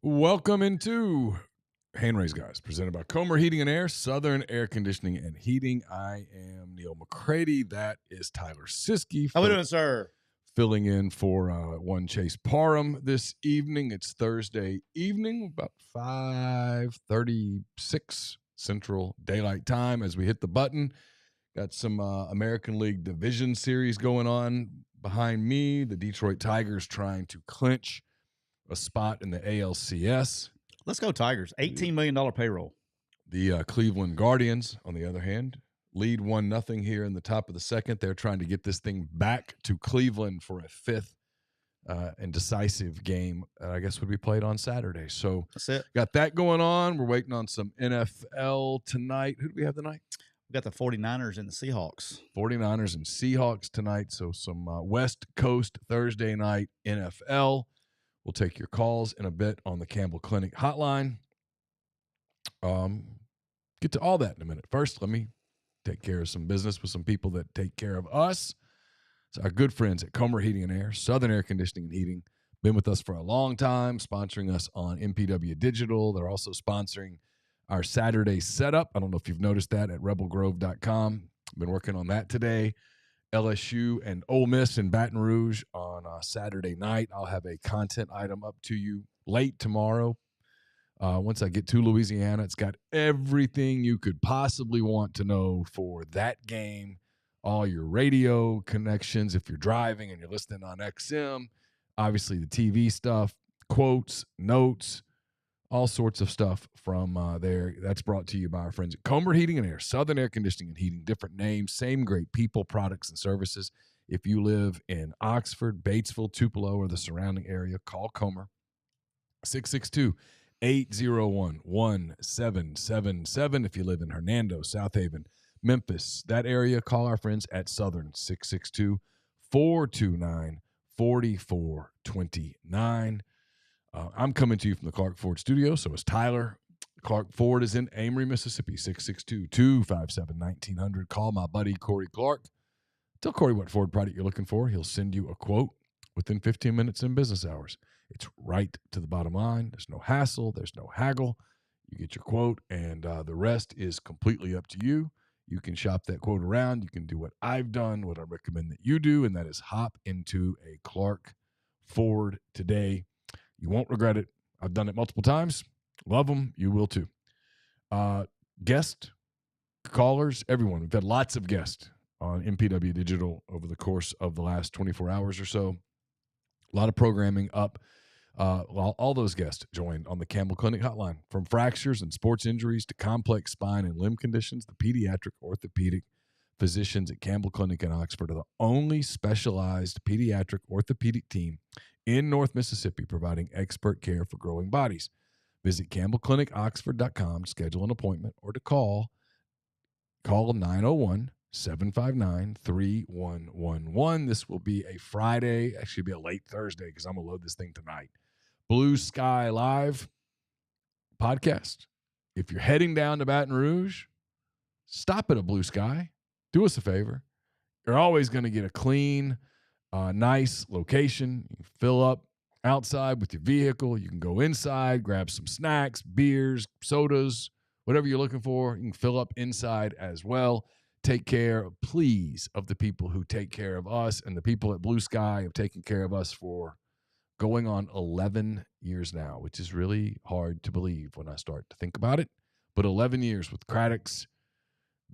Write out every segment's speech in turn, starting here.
Welcome into Hand Raise Guys, presented by Comer Heating and Air, Southern Air Conditioning and Heating. I am Neal McCready. That is Tyler Siskey. How we doing, sir? Filling in for one Chase Parham this evening. It's Thursday evening, about 5:36 Central Daylight Time as we hit the button. Got some American League Division Series going on behind me. The Detroit Tigers trying to clinch a spot in the ALCS. Let's go Tigers. $18 million payroll. The Cleveland Guardians, on the other hand, lead 1-0 here in the top of the second. They're trying to get this thing back to Cleveland for a fifth and decisive game, I guess would be played on Saturday. So that's it. Got that going on. We're waiting on some NFL tonight. Who do we have tonight? We got the 49ers and the Seahawks. 49ers and Seahawks tonight. So some West Coast Thursday night NFL. We'll take your calls in a bit on the Campbell Clinic Hotline. Get to all that in a minute. First, let me take care of some business with some people that take care of us. It's our good friends at Comer Heating and Air, Southern Air Conditioning and Heating. Been with us for a long time, sponsoring us on MPW Digital. They're also sponsoring our Saturday setup. I don't know if you've noticed that at rebelgrove.com. Been working on that today. LSU and Ole Miss in Baton Rouge on Saturday night. I'll have a content item up to you late tomorrow. Once I get to Louisiana, it's got everything you could possibly want to know for that game. All your radio connections if you're driving and you're listening on XM. Obviously the TV stuff, quotes, notes, all sorts of stuff from there. That's brought to you by our friends at Comer Heating and Air, Southern Air Conditioning and Heating. Different names, same great people, products, and services. If you live in Oxford, Batesville, Tupelo, or the surrounding area, call Comer. 662-801-1777. If you live in Hernando, South Haven, Memphis, that area, call our friends at Southern, 662-429-4429. I'm coming to you from the Clark Ford studio, so is Tyler. Clark Ford is in Amory, Mississippi, 662-257-1900. Call my buddy Corey Clark. Tell Corey what Ford product you're looking for. He'll send you a quote within 15 minutes in business hours. It's right to the bottom line. There's no hassle. There's no haggle. You get your quote, and the rest is completely up to you. You can shop that quote around. You can do what I've done, what I recommend that you do, and that is hop into a Clark Ford today. You won't regret it. I've done it multiple times. Love them. You will too. Guest, callers, everyone. We've had lots of guests on MPW Digital over the course of the last 24 hours or so. A lot of programming up. All those guests joined on the Campbell Clinic Hotline. From fractures and sports injuries to complex spine and limb conditions, the pediatric orthopedic physicians at Campbell Clinic in Oxford are the only specialized pediatric orthopedic team in North Mississippi, providing expert care for growing bodies. Visit CampbellClinicOxford.com to schedule an appointment or to call 901-759-3111. This will be a Friday, actually be a late Thursday because I'm going to load this thing tonight. Blue Sky Live podcast. If you're heading down to Baton Rouge, stop at a Blue Sky. Do us a favor. You're always going to get a clean, nice location. You can fill up outside with your vehicle. You can go inside, grab some snacks, beers, sodas, whatever you're looking for. You can fill up inside as well. Take care, please, of the people who take care of us, and the people at Blue Sky have taken care of us for going on 11 years now, which is really hard to believe when I start to think about it. But 11 years with Craddock's,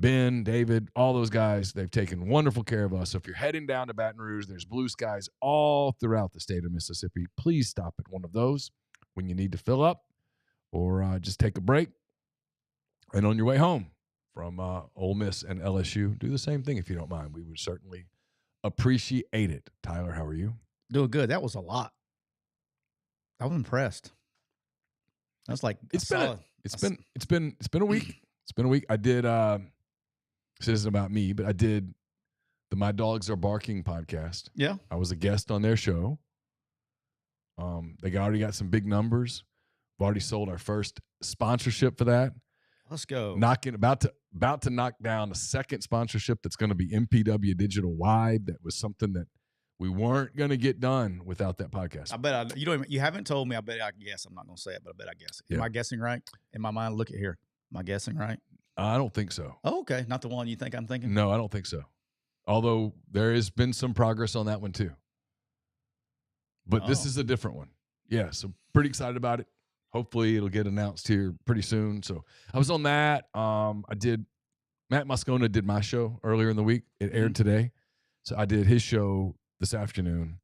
Ben, David, all those guys, they've taken wonderful care of us. So if you're heading down to Baton Rouge, there's Blue Skies all throughout the state of Mississippi. Please stop at one of those when you need to fill up or just take a break. And on your way home from Ole Miss and LSU, do the same thing if you don't mind. We would certainly appreciate it. Tyler, how are you? Doing good. That was a lot. I was impressed. That's like it's been a week. It's been a week. I did this isn't about me, but I did the My Dogs Are Barking podcast. Yeah. I was a guest on their show. They already got some big numbers. We've already sold our first sponsorship for that. Let's go. About to knock down a second sponsorship that's going to be MPW Digital wide. That was something that We weren't going to get done without that podcast. I bet you haven't told me. I bet I guess. I'm not going to say it, but I bet I guess. Am I guessing right? In my mind, look at here. Am I guessing right? I don't think so. Oh, okay. Not the one you think I'm thinking? No, I don't think so. Although there has been some progress on that one too. But this is a different one. Yeah, so pretty excited about it. Hopefully it'll get announced here pretty soon. So I was on that. Matt Moscona did my show earlier in the week. It aired today. So I did his show this afternoon.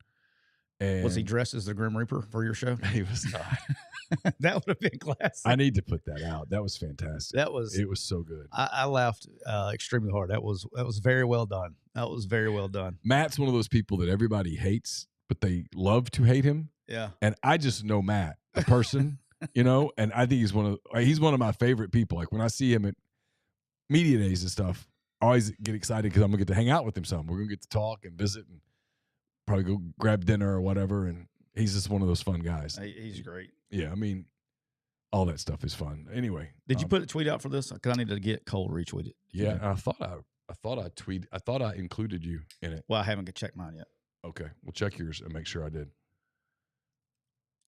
And was he dressed as the Grim Reaper for your show? He was not. That would have been classic. I need to put that out. That was fantastic. It was so good. I laughed extremely hard. That was very well done. That was very well done. Matt's one of those people that everybody hates, but they love to hate him. Yeah. And I just know Matt, the person, and I think he's one of my favorite people. Like when I see him at media days and stuff, I always get excited because I'm gonna get to hang out with him some. We're gonna get to talk and visit and probably go grab dinner or whatever. And he's just one of those fun guys. He's great. Yeah, I mean, all that stuff is fun. Anyway, did you put a tweet out for this? Because I need to get Cole to retweet it. Yeah, I thought I included you in it. Well, I haven't checked mine yet. Okay, we'll check yours and make sure I did.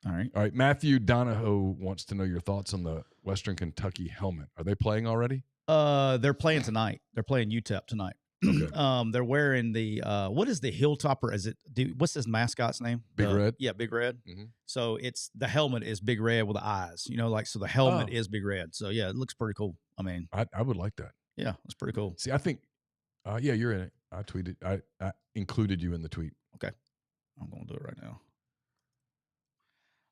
All right. Matthew Donahoe wants to know your thoughts on the Western Kentucky helmet. Are they playing already? They're playing tonight. They're playing UTEP tonight. Okay. They're wearing the what is the Hilltopper? What's his mascot's name? Big Red. Yeah, Big Red. Mm-hmm. So it's the helmet is Big Red with the eyes. So the helmet is Big Red. So yeah, it looks pretty cool. I mean, I would like that. Yeah, it's pretty cool. See, I think, yeah, you're in it. I tweeted. I included you in the tweet. Okay, I'm gonna do it right now.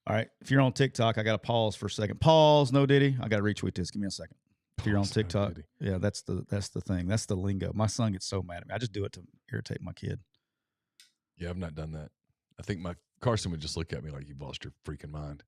All right, if you're on TikTok, I got to pause for a second. Pause. No Diddy. I got to retweet this. Give me a second. If you're on TikTok, yeah, that's the thing. That's the lingo. My son gets so mad at me. I just do it to irritate my kid. Yeah, I've not done that. I think Carson would just look at me like you've lost your freaking mind.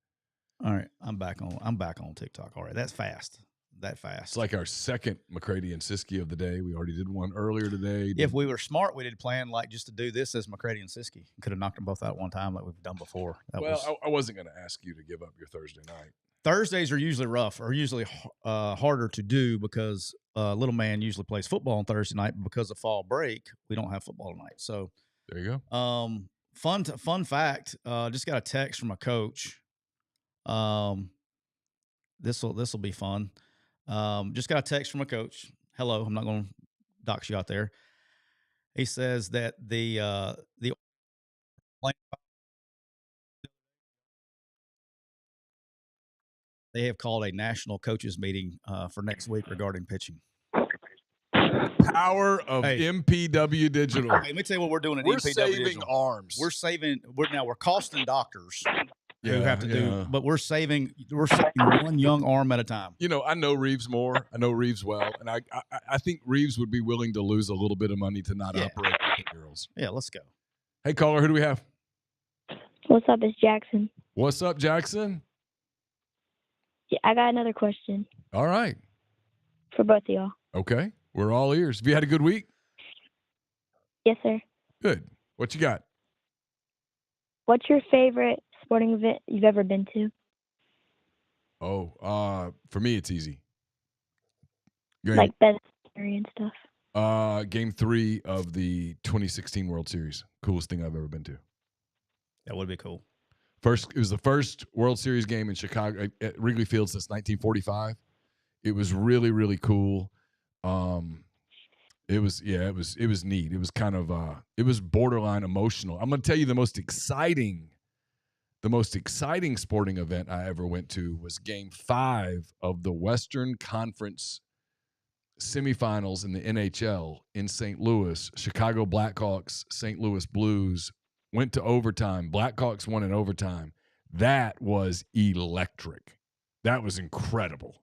All right, I'm back on TikTok. All right, that's fast. That fast. It's like our second McCready and Siskey of the day. We already did one earlier today. If we were smart, we did plan just to do this as McCready and Siskey. Could have knocked them both out one time like we've done before. I wasn't going to ask you to give up your Thursday night. Thursdays are usually rough, or usually harder to do because little man usually plays football on Thursday night. But because of fall break, we don't have football tonight. So there you go. Fun fact. Just got a text from a coach. This will be fun. Just got a text from a coach. Hello, I'm not going to dox you out there. He says that the they have called a national coaches meeting for next week regarding pitching. Power of MPW Digital. Hey, let me tell you what we're doing at MPW saving Digital. arms. We're costing doctors who have to do, but we're saving one young arm at a time. I know Reeves more. I know Reeves well, and I think Reeves would be willing to lose a little bit of money to not operate girls. Yeah, let's go. Hey, caller, who do we have? What's up? It's Jackson. What's up, Jackson? Yeah, I got another question. All right. For both of y'all. Okay. We're all ears. Have you had a good week? Yes, sir. Good. What you got? What's your favorite sporting event you've ever been to? For me, it's easy. Like best and stuff. Game 3 of the 2016 World Series. Coolest thing I've ever been to. That would be cool. It was the first World Series game in Chicago at Wrigley Field since 1945. It was really, really cool. It was neat. It was kind of it was borderline emotional. I'm going to tell you the most exciting sporting event I ever went to was Game 5 of the Western Conference semifinals in the NHL in St. Louis. Chicago Blackhawks, St. Louis Blues went to overtime. Blackhawks won in overtime. That was electric. That was incredible.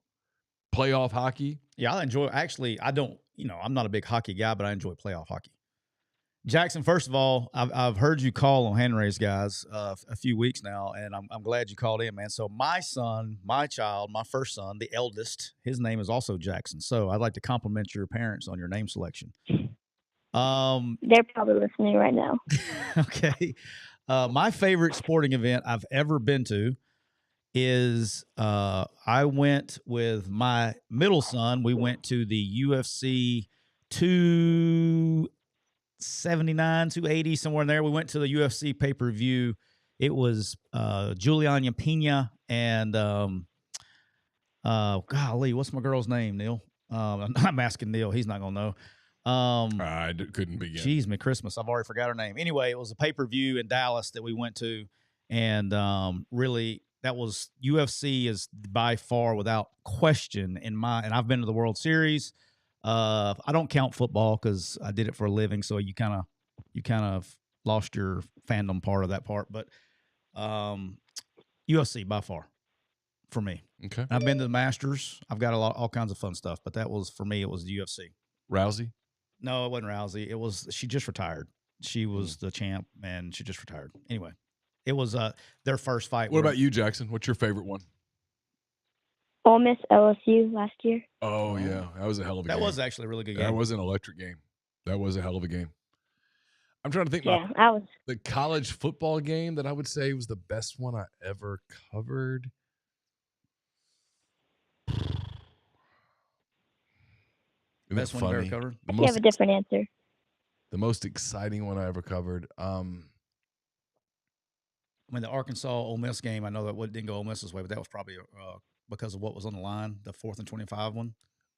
Playoff hockey. Yeah, I enjoy. Actually, I don't. I'm not a big hockey guy, but I enjoy playoff hockey. Jackson, first of all, I've heard you call on Hand Raised Guys a few weeks now, and I'm glad you called in, man. So my first son, the eldest, his name is also Jackson. So I'd like to compliment your parents on your name selection. They're probably listening right now. Okay. My favorite sporting event I've ever been to is I went with my middle son. We went to the UFC 279, 280, somewhere in there. We went to the UFC pay-per-view. It was Juliana Pena and golly, what's my girl's name, Neal? I'm asking Neal. He's not going to know. I couldn't begin. Jeez, me Christmas. I've already forgot her name. Anyway, it was a pay-per-view in Dallas that we went to. And really, that was UFC is by far, without question, and I've been to the World Series. I don't count football because I did it for a living, so you kind of lost your fandom part of that part. But UFC by far for me. Okay. I've been to the Masters. I've got all kinds of fun stuff, but that was for me. It was the UFC. Rousey? No, it wasn't Rousey. She just retired. She was the champ, and she just retired. Anyway, it was their first fight. What about you, Jackson? What's your favorite one? Ole Miss LSU last year. Oh, yeah. That was a hell of a game. That was actually a really good game. That was an electric game. That was a hell of a game. I'm trying to think about the college football game that I would say was the best one I ever covered. Best one you ever covered? You have a different answer. The most exciting one I ever covered. I mean, the Arkansas Ole Miss game, I know that didn't go Ole Miss's way, but that was probably because of what was on the line, the 4th and 25 one.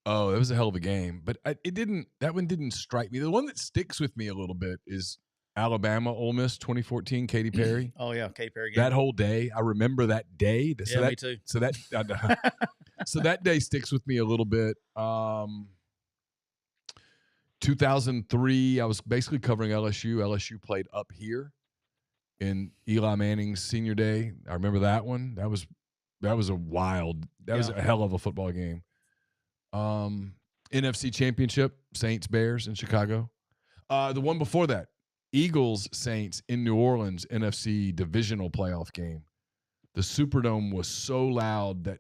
Oh, that was a hell of a game. But that one didn't strike me. The one that sticks with me a little bit is Alabama Ole Miss 2014, Katy Perry. Oh, yeah, Katy Perry game. That whole day, I remember that day. Me too. So that day sticks with me a little bit. 2003, I was basically covering LSU. LSU played up here in Eli Manning's senior day. I remember that one. That was a hell of a football game. NFC Championship, Saints Bears in Chicago. The one before that, Eagles Saints in New Orleans, NFC divisional playoff game. The Superdome was so loud that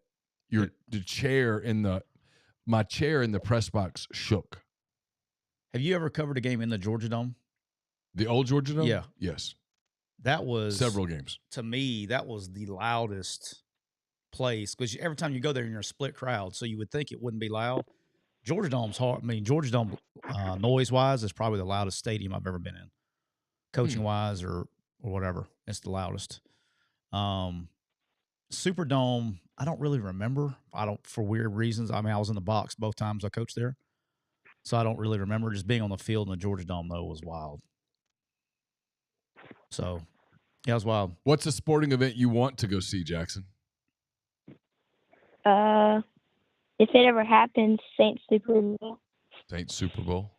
my chair in the press box shook. Have you ever covered a game in the Georgia Dome? The old Georgia Dome? Yeah. Yes. That was several games. To me, that was the loudest place because every time you go there, you're in a split crowd, so you would think it wouldn't be loud. Georgia Dome's hard. I mean, Georgia Dome, noise-wise, is probably the loudest stadium I've ever been in, coaching-wise or whatever. It's the loudest. Superdome, I don't really remember. For weird reasons. I mean, I was in the box both times I coached there, so I don't really remember. Just being on the field in the Georgia Dome, though, was wild. So, yeah, it was wild. What's a sporting event you want to go see, Jackson? If it ever happens, Saints Super Bowl. Saints Super Bowl.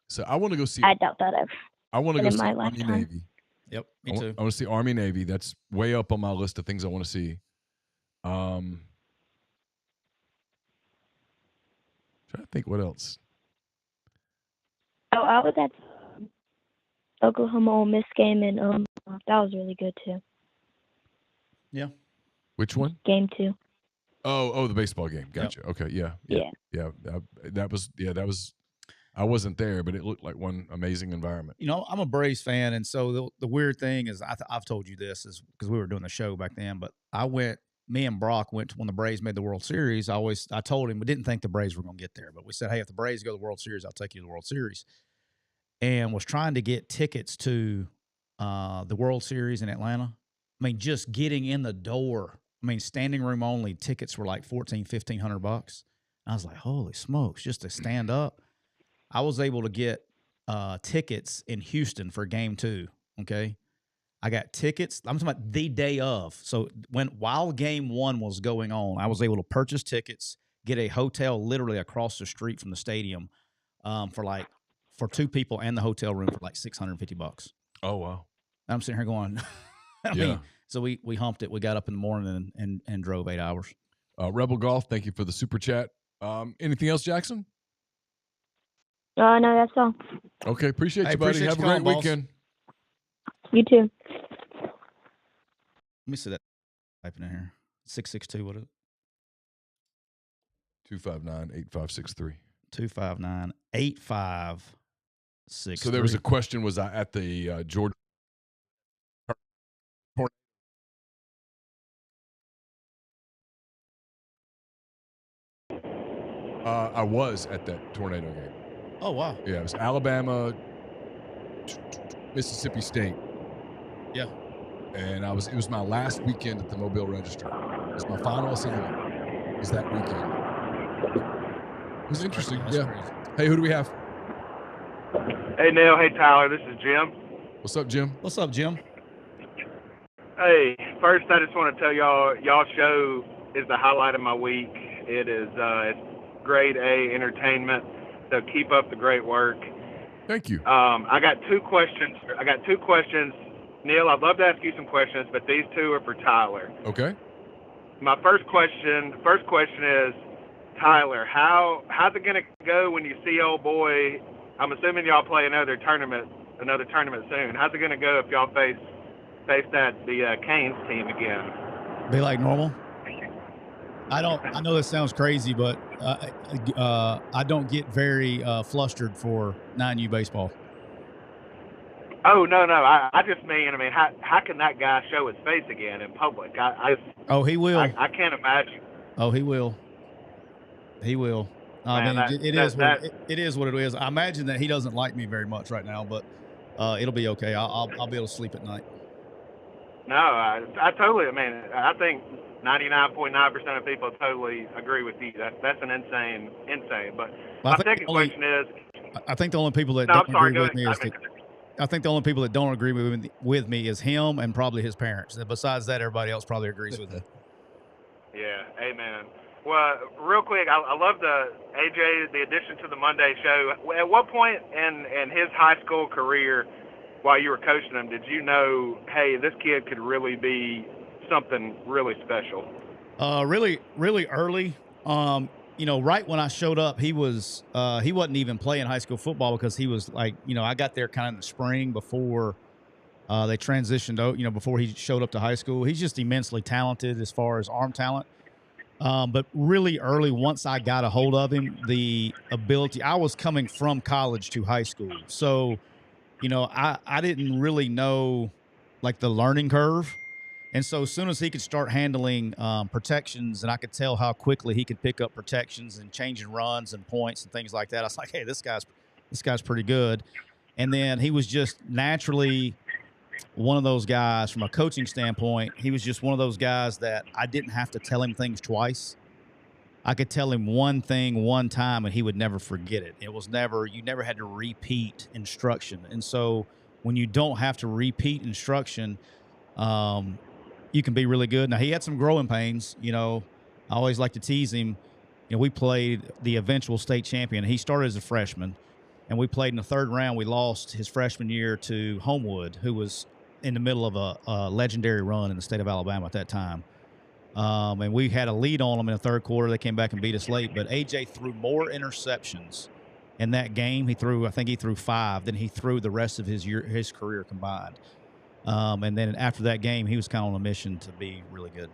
So I want to go see. I doubt that ever. I want to go see Army Navy. Yep, me too. I want to see Army Navy. That's way up on my list of things I want to see. Trying to think what else. Oh, I was at Oklahoma Ole Miss game, and that was really good too. Yeah. Which one? Game 2. Oh, the baseball game. Gotcha. Yep. Okay, yeah. That was. I wasn't there, but it looked like one amazing environment. You know, I'm a Braves fan, and so the weird thing is, I've told you this is because we were doing the show back then, but me and Brock went to when the Braves made the World Series. I told him we didn't think the Braves were going to get there, but we said, hey, if the Braves go to the World Series, I'll take you to the World Series. And was trying to get tickets to the World Series in Atlanta. I mean, just getting in the door. I mean, standing room only tickets were like $1,500. I was like, holy smokes, just to stand up. I was able to get tickets in Houston for game 2. Okay. I got tickets. I'm talking about the day of. So while game 1 was going on, I was able to purchase tickets, get a hotel literally across the street from the stadium for 2 people and the hotel room for like $650. Oh, wow. I'm sitting here going, I mean, so we humped it. We got up in the morning and drove 8 hours. Rebel Golf, thank you for the super chat. Anything else, Jackson? No, that's all. Okay, appreciate you, buddy. Have a great weekend. You too. Let me see that typing in here. 662, what is it? 259-8563. 259-8563. So there was a question, was I at the Georgia? I was at that tornado game. Oh, wow. Yeah, it was Alabama Mississippi State. Yeah. And it was my last weekend at the Mobile Register. It was my final assignment. Was that weekend. It was interesting. That's yeah. crazy. Hey, who do we have? Hey, Neal. Hey, Tyler. This is Jim. What's up, Jim? What's up, Jim? Hey, first I just want to tell y'all show is the highlight of my week. It is it's grade A entertainment. So keep up the great work. Thank you. I got two questions. Neal, I'd love to ask you some questions, but these two are for Tyler. Okay. My first question is, Tyler, how's it gonna go when you see old boy? I'm assuming y'all play another tournament soon. How's it gonna go if y'all face the Canes team again? Be like normal. I know this sounds crazy, but I don't get very flustered for 9U baseball. Oh no! I just mean, how can that guy show his face again in public? He will. I can't imagine. Oh, he will. He will. Man, it is what it is. I imagine that he doesn't like me very much right now, but it'll be okay. I'll be able to sleep at night. No, I totally. I think 99.9% of people totally agree with you. That's an insane. But my second question is, I think the only people that don't agree with me is I think the only people that don't agree with me is him and probably his parents. Besides that, everybody else probably agrees with me. Yeah, amen. Well, real quick, I love the addition to the Monday show. At what point in his high school career, while you were coaching him, did you know, hey, this kid could really be something really special? Really, really early. Right when I showed up, he wasn't even playing high school football because he was like, I got there kind of in the spring before they transitioned out, before he showed up to high school. He's just immensely talented as far as arm talent. But really early, once I got a hold of him, the ability, I was coming from college to high school. So, I didn't really know like the learning curve. And so as soon as he could start handling protections, and I could tell how quickly he could pick up protections and changing runs and points and things like that, I was like, hey, this guy's pretty good. And then he was just naturally one of those guys from a coaching standpoint. He was just one of those guys that I didn't have to tell him things twice. I could tell him one thing one time and he would never forget it. You never had to repeat instruction. And so when you don't have to repeat instruction, you can be really good. Now, he had some growing pains. I always like to tease him. We played the eventual state champion. He started as a freshman, and we played in the third round. We lost his freshman year to Homewood, who was in the middle of a legendary run in the state of Alabama at that time. And we had a lead on them in the third quarter. They came back and beat us late. But AJ threw more interceptions in that game. I think he threw 5 than he threw the rest of his career combined. And then after that game, he was kind of on a mission to be really good.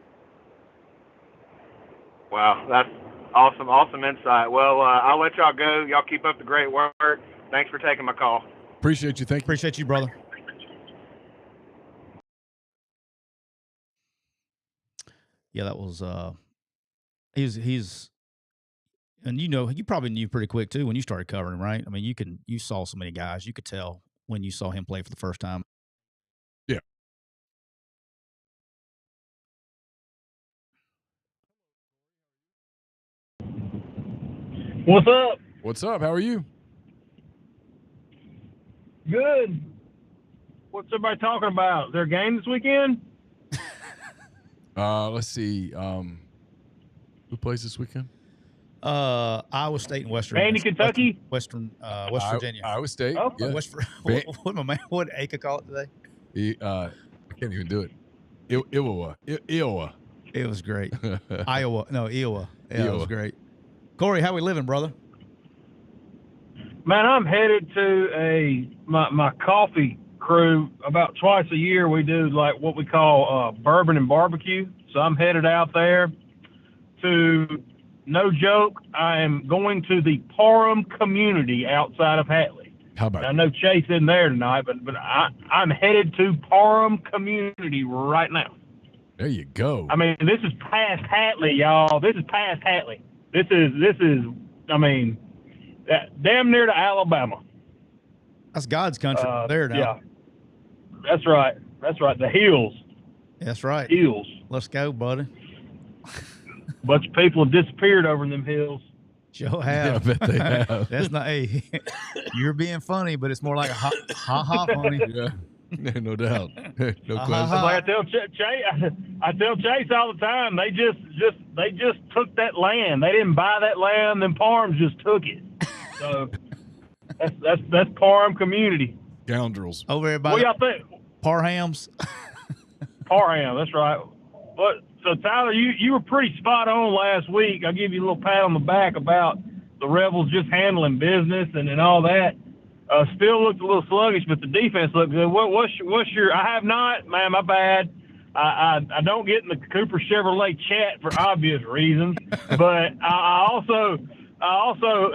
Wow, that's awesome insight. Well, I'll let y'all go. Y'all keep up the great work. Thanks for taking my call. Appreciate you. Thank you. Appreciate you, brother. Yeah, that was he's and you probably knew pretty quick too when you started covering him, right? You saw so many guys, you could tell when you saw him play for the first time. Yeah. What's up? What's up? How are you? Good. What's everybody talking about? Is there a game this weekend? Let's see. Who plays this weekend? Iowa State and West Kentucky? West Virginia. Iowa State. Oh. Yeah. What did Aka call it today? I can't even do it. Iowa. It was great. Iowa. Yeah, Iowa. It was great. Corey, how we living, brother? Man, I'm headed to my coffee crew about twice a year. We do like what we call bourbon and barbecue. So I'm headed out there to, no joke, I am going to the Parham community outside of Hatley. How about I know Chase isn't there tonight, but I'm headed to Parham community right now. There you go. This is past Hatley, y'all. This is past Hatley. This is damn near to Alabama. That's God's country there now. Yeah, that's right. That's right. The hills. That's right. Hills. Let's go, buddy. A bunch of people have disappeared over in them hills. Sure Yeah, I have. bet they have. That's not. Hey, you're being funny, but it's more like a ha funny. Yeah, no doubt. No Uh-huh. question. Like I tell Chase all the time, they just took that land. They didn't buy that land. Them Parhams just took it. So that's Parham community. Scoundrels. Over there by What the y'all think? Parhams. Parham, that's right. But so Tyler, you were pretty spot on last week. I'll give you a little pat on the back about the Rebels just handling business and all that. Still looked a little sluggish, but the defense looked good. What's your? I have not, man. My bad. I don't get in the Cooper Chevrolet chat for obvious reasons, but I also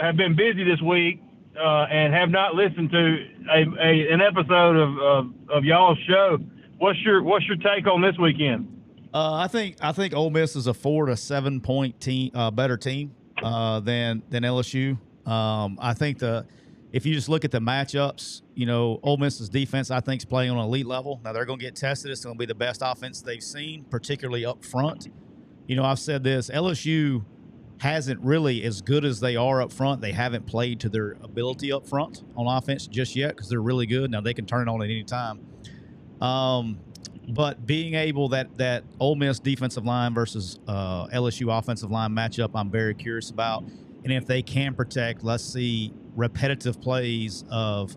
have been busy this week and have not listened to an episode of y'all's show. What's your take on this weekend? I think Ole Miss is a 4 to 7 point team, better team than LSU. I think if you just look at the matchups, Ole Miss's defense, I think, is playing on an elite level. Now they're going to get tested. It's going to be the best offense they've seen, particularly up front. I've said this: LSU hasn't really, as good as they are up front, they haven't played to their ability up front on offense just yet because they're really good. Now they can turn it on at any time. But being able that Ole Miss defensive line versus LSU offensive line matchup, I'm very curious about. And if they can protect, let's see repetitive plays of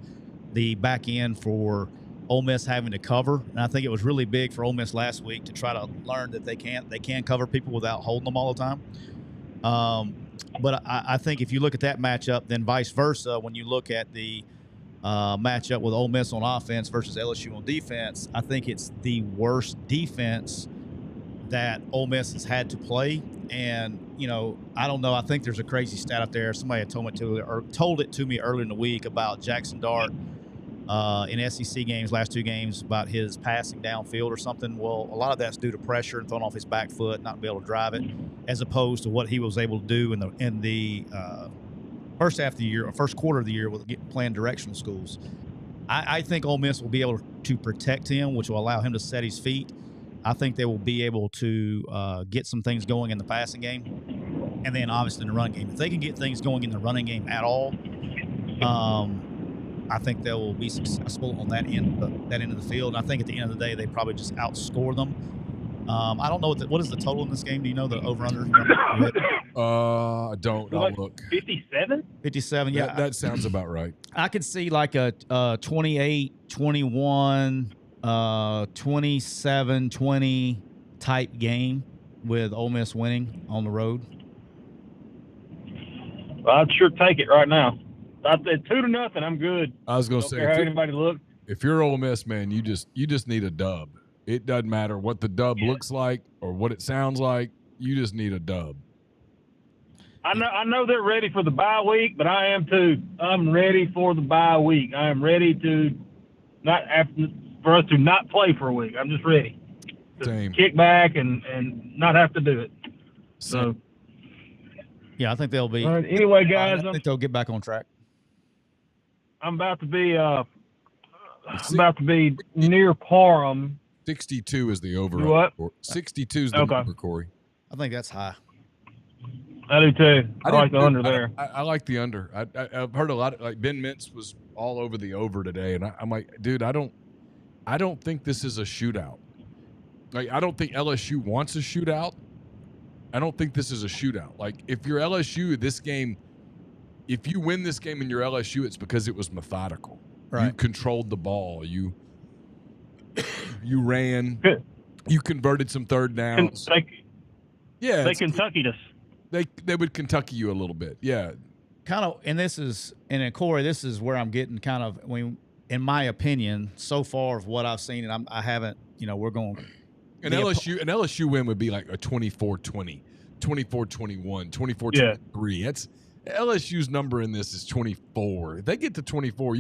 the back end for Ole Miss having to cover. And I think it was really big for Ole Miss last week to try to learn that they can cover people without holding them all the time. But I think if you look at that matchup, then vice versa, when you look at the matchup with Ole Miss on offense versus LSU on defense, I think it's the worst defense that Ole Miss has had to play. And, I don't know. I think there's a crazy stat out there. Somebody had told it to me earlier in the week about Jackson Dart in SEC games, last two games, about his passing downfield or something. Well, a lot of that's due to pressure and throwing off his back foot, not be able to drive it, as opposed to what he was able to do in the first half of the year or first quarter of the year with playing directional schools. I think Ole Miss will be able to protect him, which will allow him to set his feet. I think they will be able to get some things going in the passing game, and then obviously in the running game. If they can get things going in the running game at all, I think they will be successful on that end of the field. And I think at the end of the day, they probably just outscore them. I don't know what is the total in this game. Do you know the over/under? I don't. I'll look. 57? 57. Yeah, that sounds about right. I could see like a 28-21. 27-20 type game with Ole Miss winning on the road. I'd sure take it right now. I said 2-0. I'm good. I was going to say, how anybody look. If you're Ole Miss, man, you just need a dub. It doesn't matter what the dub looks like or what it sounds like. You just need a dub. I know they're ready for the bye week, but I am too. I'm ready for the bye week. I am ready for us to not play for a week. I'm just ready to Same. kick back and not have to do it. So, yeah, I think they'll be. Anyway, guys, I think they'll get back on track. I'm about to be near Parham. 62 is the over. What? 62 is the number, Corey. I think that's high. I do too. I like the under there. I like the under. I've heard a lot. Like Ben Mintz was all over the over today, and I'm like, dude, I don't think this is a shootout. Like, I don't think LSU wants a shootout. I don't think this is a shootout. Like, if you're LSU, if you win this game and you're LSU, it's because it was methodical. Right. You controlled the ball. You ran. You converted some third downs. They Kentuckied us. They would Kentucky you a little bit. Yeah. Kind of, and Corey, this is where I'm getting kind of, in my opinion, so far of what I've seen, and I haven't, we're going. An LSU win would be like a 24-20, 24-21, 24-23. That's LSU's number in this is 24. If they get to 24,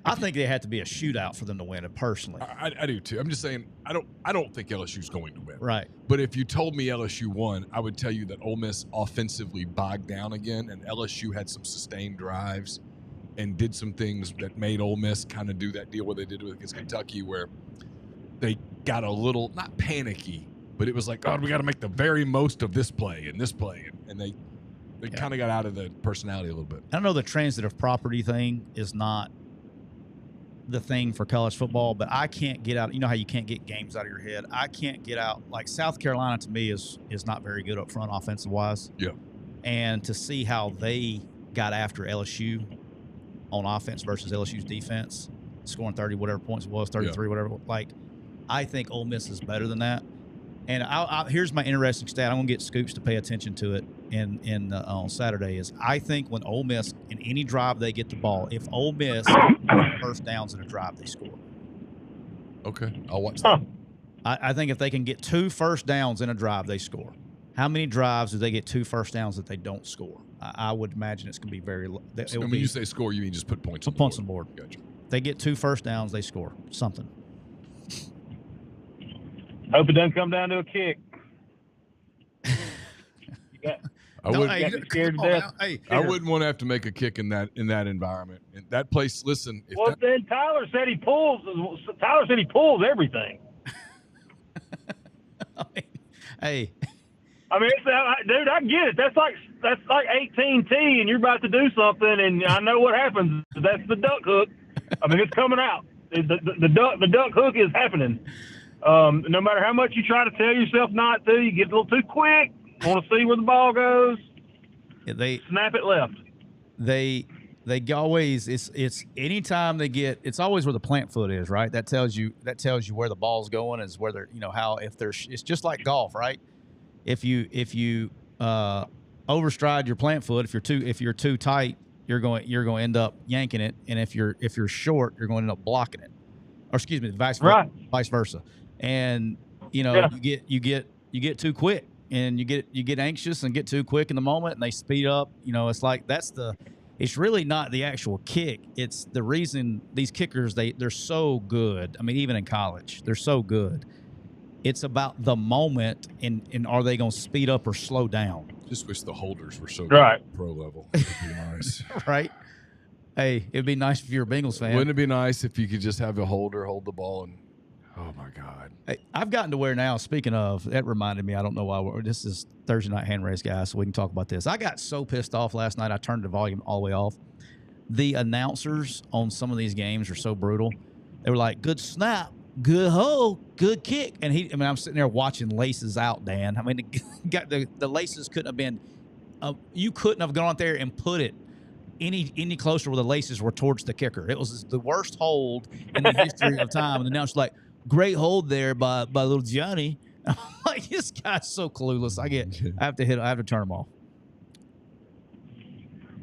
I think they had to be a shootout for them to win it personally. I do too. I'm just saying I don't think LSU's going to win. Right. But if you told me LSU won, I would tell you that Ole Miss offensively bogged down again, and LSU had some sustained drives and did some things that made Ole Miss kind of do that deal what they did against Kentucky, where they got a little, not panicky, but it was like, oh, we got to make the very most of this play and this play. And they kind of got out of the personality a little bit. I know the transitive property thing is not the thing for college football, but I can't get out. You know how you can't get games out of your head? I can't get out. Like South Carolina to me is not very good up front offensive wise. Yeah. And to see how they got after LSU on offense versus LSU's defense, scoring 30 whatever points it was, 33 whatever. Like, I think Ole Miss is better than that. And here's my interesting stat. I'm gonna get Scoops to pay attention to it on Saturday. Is I think when Ole Miss in any drive they get the ball, if Ole Miss first downs in a drive, they score. Okay, I'll watch that. I think if they can get 2 first downs in a drive, they score. How many drives do they get 2 first downs that they don't score? I would imagine it's going to be very low. So when you say score, you mean just put points on the board? Points on the board. Gotcha. They get 2 first downs, they score something. Hope it doesn't come down to a kick. I wouldn't want to have to make a kick in that environment. In that place, listen. Then Tyler said he pulls. Tyler said he pulls everything. Hey. I mean, dude, I get it. That's like 18T, and you're about to do something, and I know what happens. That's the duck hook. I mean, it's coming out. The duck hook is happening. No matter how much you try to tell yourself not to, you get a little too quick. Want to see where the ball goes? They snap it left. They always it's anytime they get, it's always where the plant foot is, right? That tells you where the ball's going, is where they're, how if there's, it's just like golf, right? If you overstride your plant foot, if you're too tight, you're going to end up yanking it, and if you're short, you're going to end up blocking it. Or excuse me, vice versa. And you get too quick, and you get anxious and get too quick in the moment, and they speed up. It's like it's really not the actual kick. It's the reason these kickers, they're so good. I mean, even in college, they're so good. It's about the moment, and are they going to speed up or slow down? Just wish the holders were so good at pro level. It'd be nice. Right? Hey, it'd be nice if you're a Bengals fan. Wouldn't it be nice if you could just have a holder hold the ball and, oh my God. Hey, I've gotten to where now, speaking of, that reminded me, I don't know why, this is Thursday night hand raise, guys, so we can talk about this. I got so pissed off last night, I turned the volume all the way off. The announcers on some of these games are so brutal. They were like, good snap, good hold, good kick. And I'm sitting there watching laces out, Dan. I mean, the laces couldn't have been, you couldn't have gone out there and put it any closer where the laces were towards the kicker. It was the worst hold in the history of time. And the announcer's like, great hold there by little Johnny. I'm like, this guy's so clueless. I have to turn him off.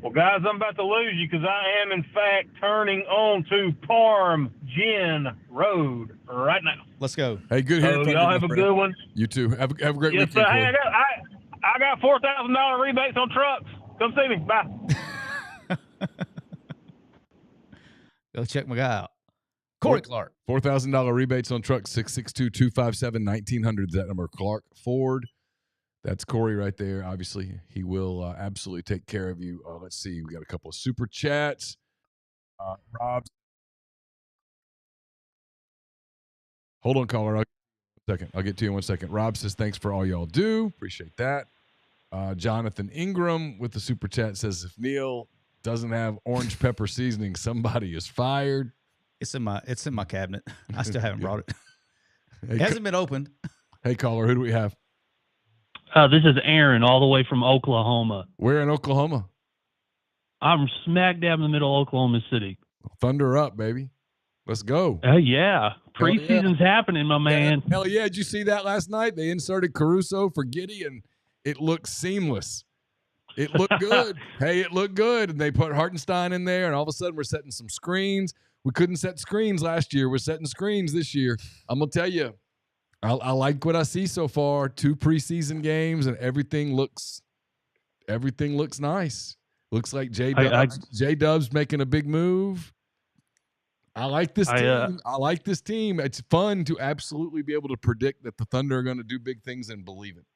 Well, guys, I'm about to lose you because I am, in fact, turning on to Parham Gin Road right now. Let's go. Hey, good hearing from you. Y'all have a good one. You too. Have a great weekend. Hey, I got $4,000 rebates on trucks. Come see me. Bye. Go check my guy out. Corey Clark. $4,000 rebates on trucks, 662-257-1900 is that number. Clark Ford. That's Corey right there. Obviously, he will absolutely take care of you. Let's see. We got a couple of super chats. Rob. Hold on, caller. I'll get to you in 1 second. Rob says, thanks for all y'all do. Appreciate that. Jonathan Ingram with the super chat says, if Neal doesn't have orange pepper seasoning, somebody is fired. It's in my cabinet. I still haven't brought it. It hasn't been opened. Hey, caller, who do we have? This is Aaron, all the way from Oklahoma. Where in Oklahoma? I'm smack dab in the middle of Oklahoma City. Thunder up, baby. Let's go. Yeah. Preseason's happening, my man. Hell yeah. Did you see that last night? They inserted Caruso for Giddey, and it looked seamless. It looked good. Hey, it looked good. And they put Hartenstein in there, and all of a sudden we're setting some screens. We couldn't set screens last year. We're setting screens this year. I'm going to tell you, I like what I see so far. 2 preseason games, and everything looks nice. Looks like J-Dub's making a big move. I like this team. I like this team. It's fun to absolutely be able to predict that the Thunder are going to do big things and believe it.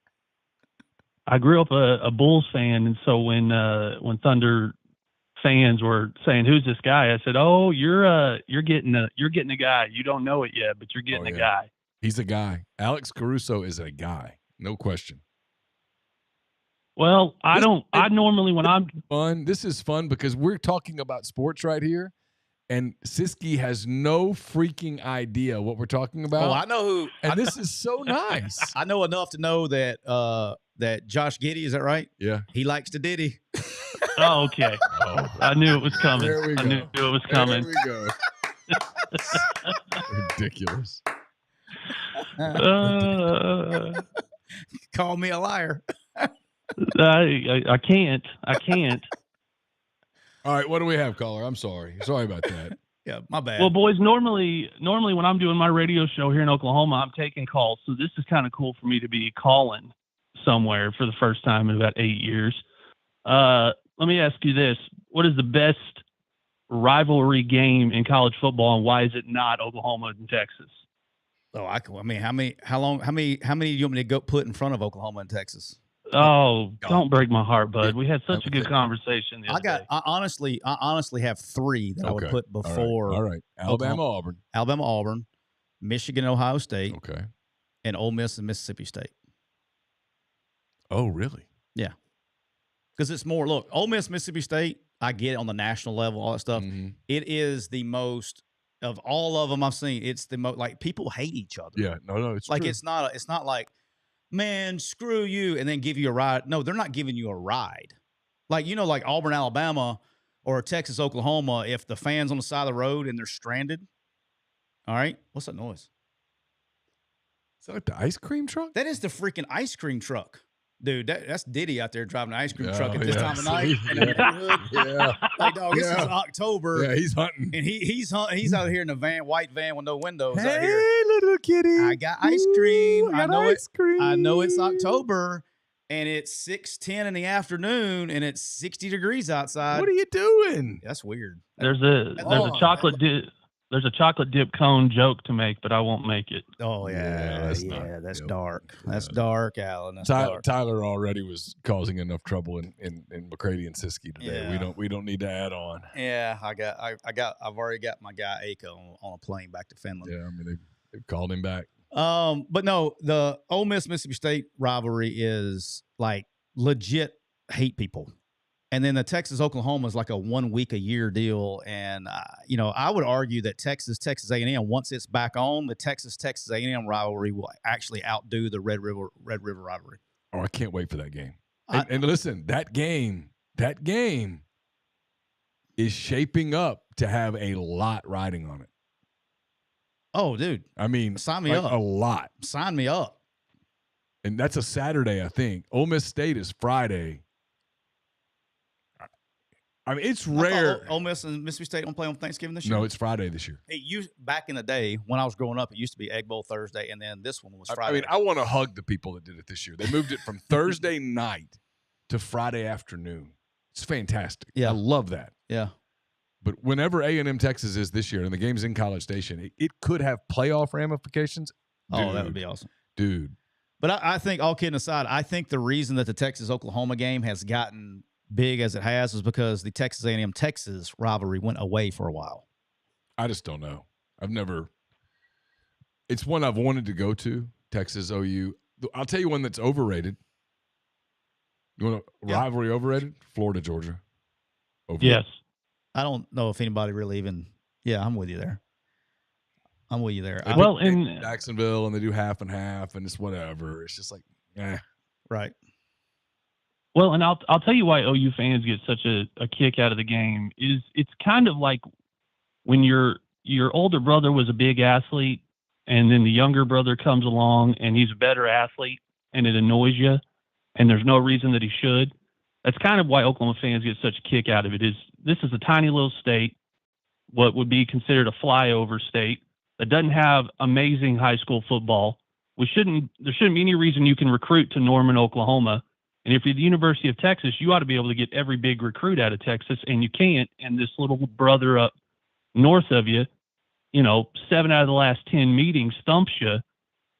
I grew up a Bulls fan, and so when Thunder fans were saying, "Who's this guy?" I said, "Oh, you're getting a guy. You don't know it yet, but you're getting a guy." He's a guy. Alex Caruso is a guy, no question. Well, I normally when I'm fun. This is fun because we're talking about sports right here, and Siskey has no freaking idea what we're talking about. Oh, I know who. And this is so nice. I know enough to know that that Josh Giddey, is that right? Yeah. He likes to Diddy. Oh, okay. I knew it was coming. There we go. I knew it was coming. There we go. Ridiculous. Call me a liar. I can't. All right, what do we have, caller? I'm sorry. Sorry about that. Yeah, my bad. Well, boys, normally when I'm doing my radio show here in Oklahoma, I'm taking calls. So this is kind of cool for me to be calling somewhere for the first time in about 8 years. Let me ask you this. What is the best rivalry game in college football, and why is it not Oklahoma and Texas? Oh, how many do you want me to go put in front of Oklahoma and Texas? Oh, don't break my heart, bud. We had such a good conversation the other day. I honestly have three that I would put before. All right. Alabama, Auburn, Michigan, Ohio State. Okay. And Ole Miss and Mississippi State. Oh, really? Yeah. Because it's more, look, Ole Miss, Mississippi State, I get it on the national level, all that stuff. Mm-hmm. It is the most, of all of them I've seen, it's the most, like, people hate each other. Yeah. No, it's like, true. it's not like, man, screw you, and then give you a ride. No, they're not giving you a ride. Like, like Auburn, Alabama, or Texas, Oklahoma, if the fan's on the side of the road and they're stranded. All right? What's that noise? Is that like the ice cream truck? That is the freaking ice cream truck. Dude, that's Diddy out there driving an ice cream truck at this time of night. In the neighborhood. Yeah. Like, dog, this is October. Yeah, he's hunting. And he's out here in a white van with no windows out Hey, here. little kitty. I got ice cream. I know ice cream. I know it's October, and it's 6:10 in the afternoon, and it's 60 degrees outside. What are you doing? That's weird. There's a chocolate There's a chocolate dip cone joke to make, but I won't make it. Oh yeah, that's dark. That's dark, Alan. That's dark. Tyler already was causing enough trouble in McCready and Siskey today. Yeah. We don't need to add on. Yeah, I've already got my guy Aka on a plane back to Finland. Yeah, I mean they've called him back. But no, the Ole Miss Mississippi State rivalry is like legit hate people. And then the Texas Oklahoma is like a 1 week a year deal. And, I would argue that Texas A&M, once it's back on, the Texas A&M rivalry will actually outdo the Red River rivalry. Oh, I can't wait for that game. And listen, that game is shaping up to have a lot riding on it. Oh, dude. I mean, sign me up. A lot. Sign me up. And that's a Saturday, I think. Ole Miss State is Friday. I mean, it's rare. Ole Miss and Mississippi State don't play on Thanksgiving this year? No, it's Friday this year. Back in the day when I was growing up, it used to be Egg Bowl Thursday, and then this one was Friday. I mean, I want to hug the people that did it this year. They moved it from Thursday night to Friday afternoon. It's fantastic. Yeah. I love that. Yeah. But whenever A&M Texas is this year and the game's in College Station, it could have playoff ramifications. Oh, that would be awesome. Dude. But I think, all kidding aside, I think the reason that the Texas-Oklahoma game has gotten big as it has is because the Texas A&M Texas rivalry went away for a while. I just don't know. It's one I've wanted to go to, Texas OU. I'll tell you one that's overrated. You want a rivalry overrated? Florida, Georgia. Overrated. Yes. I don't know if anybody really even – I'm with you there. Well, in Jacksonville, and they do half and half, and it's whatever. It's just like, Right. Well, and I'll tell you why OU fans get such a kick out of the game is it's kind of like when your older brother was a big athlete and then the younger brother comes along and he's a better athlete and it annoys you and there's no reason that he should. That's kind of why Oklahoma fans get such a kick out of it. This is a tiny little state, what would be considered a flyover state that doesn't have amazing high school football. There shouldn't be any reason you can recruit to Norman, Oklahoma. And if you're the University of Texas, you ought to be able to get every big recruit out of Texas, and you can't. And this little brother up north of you, 7 out of the last 10 meetings stumps you.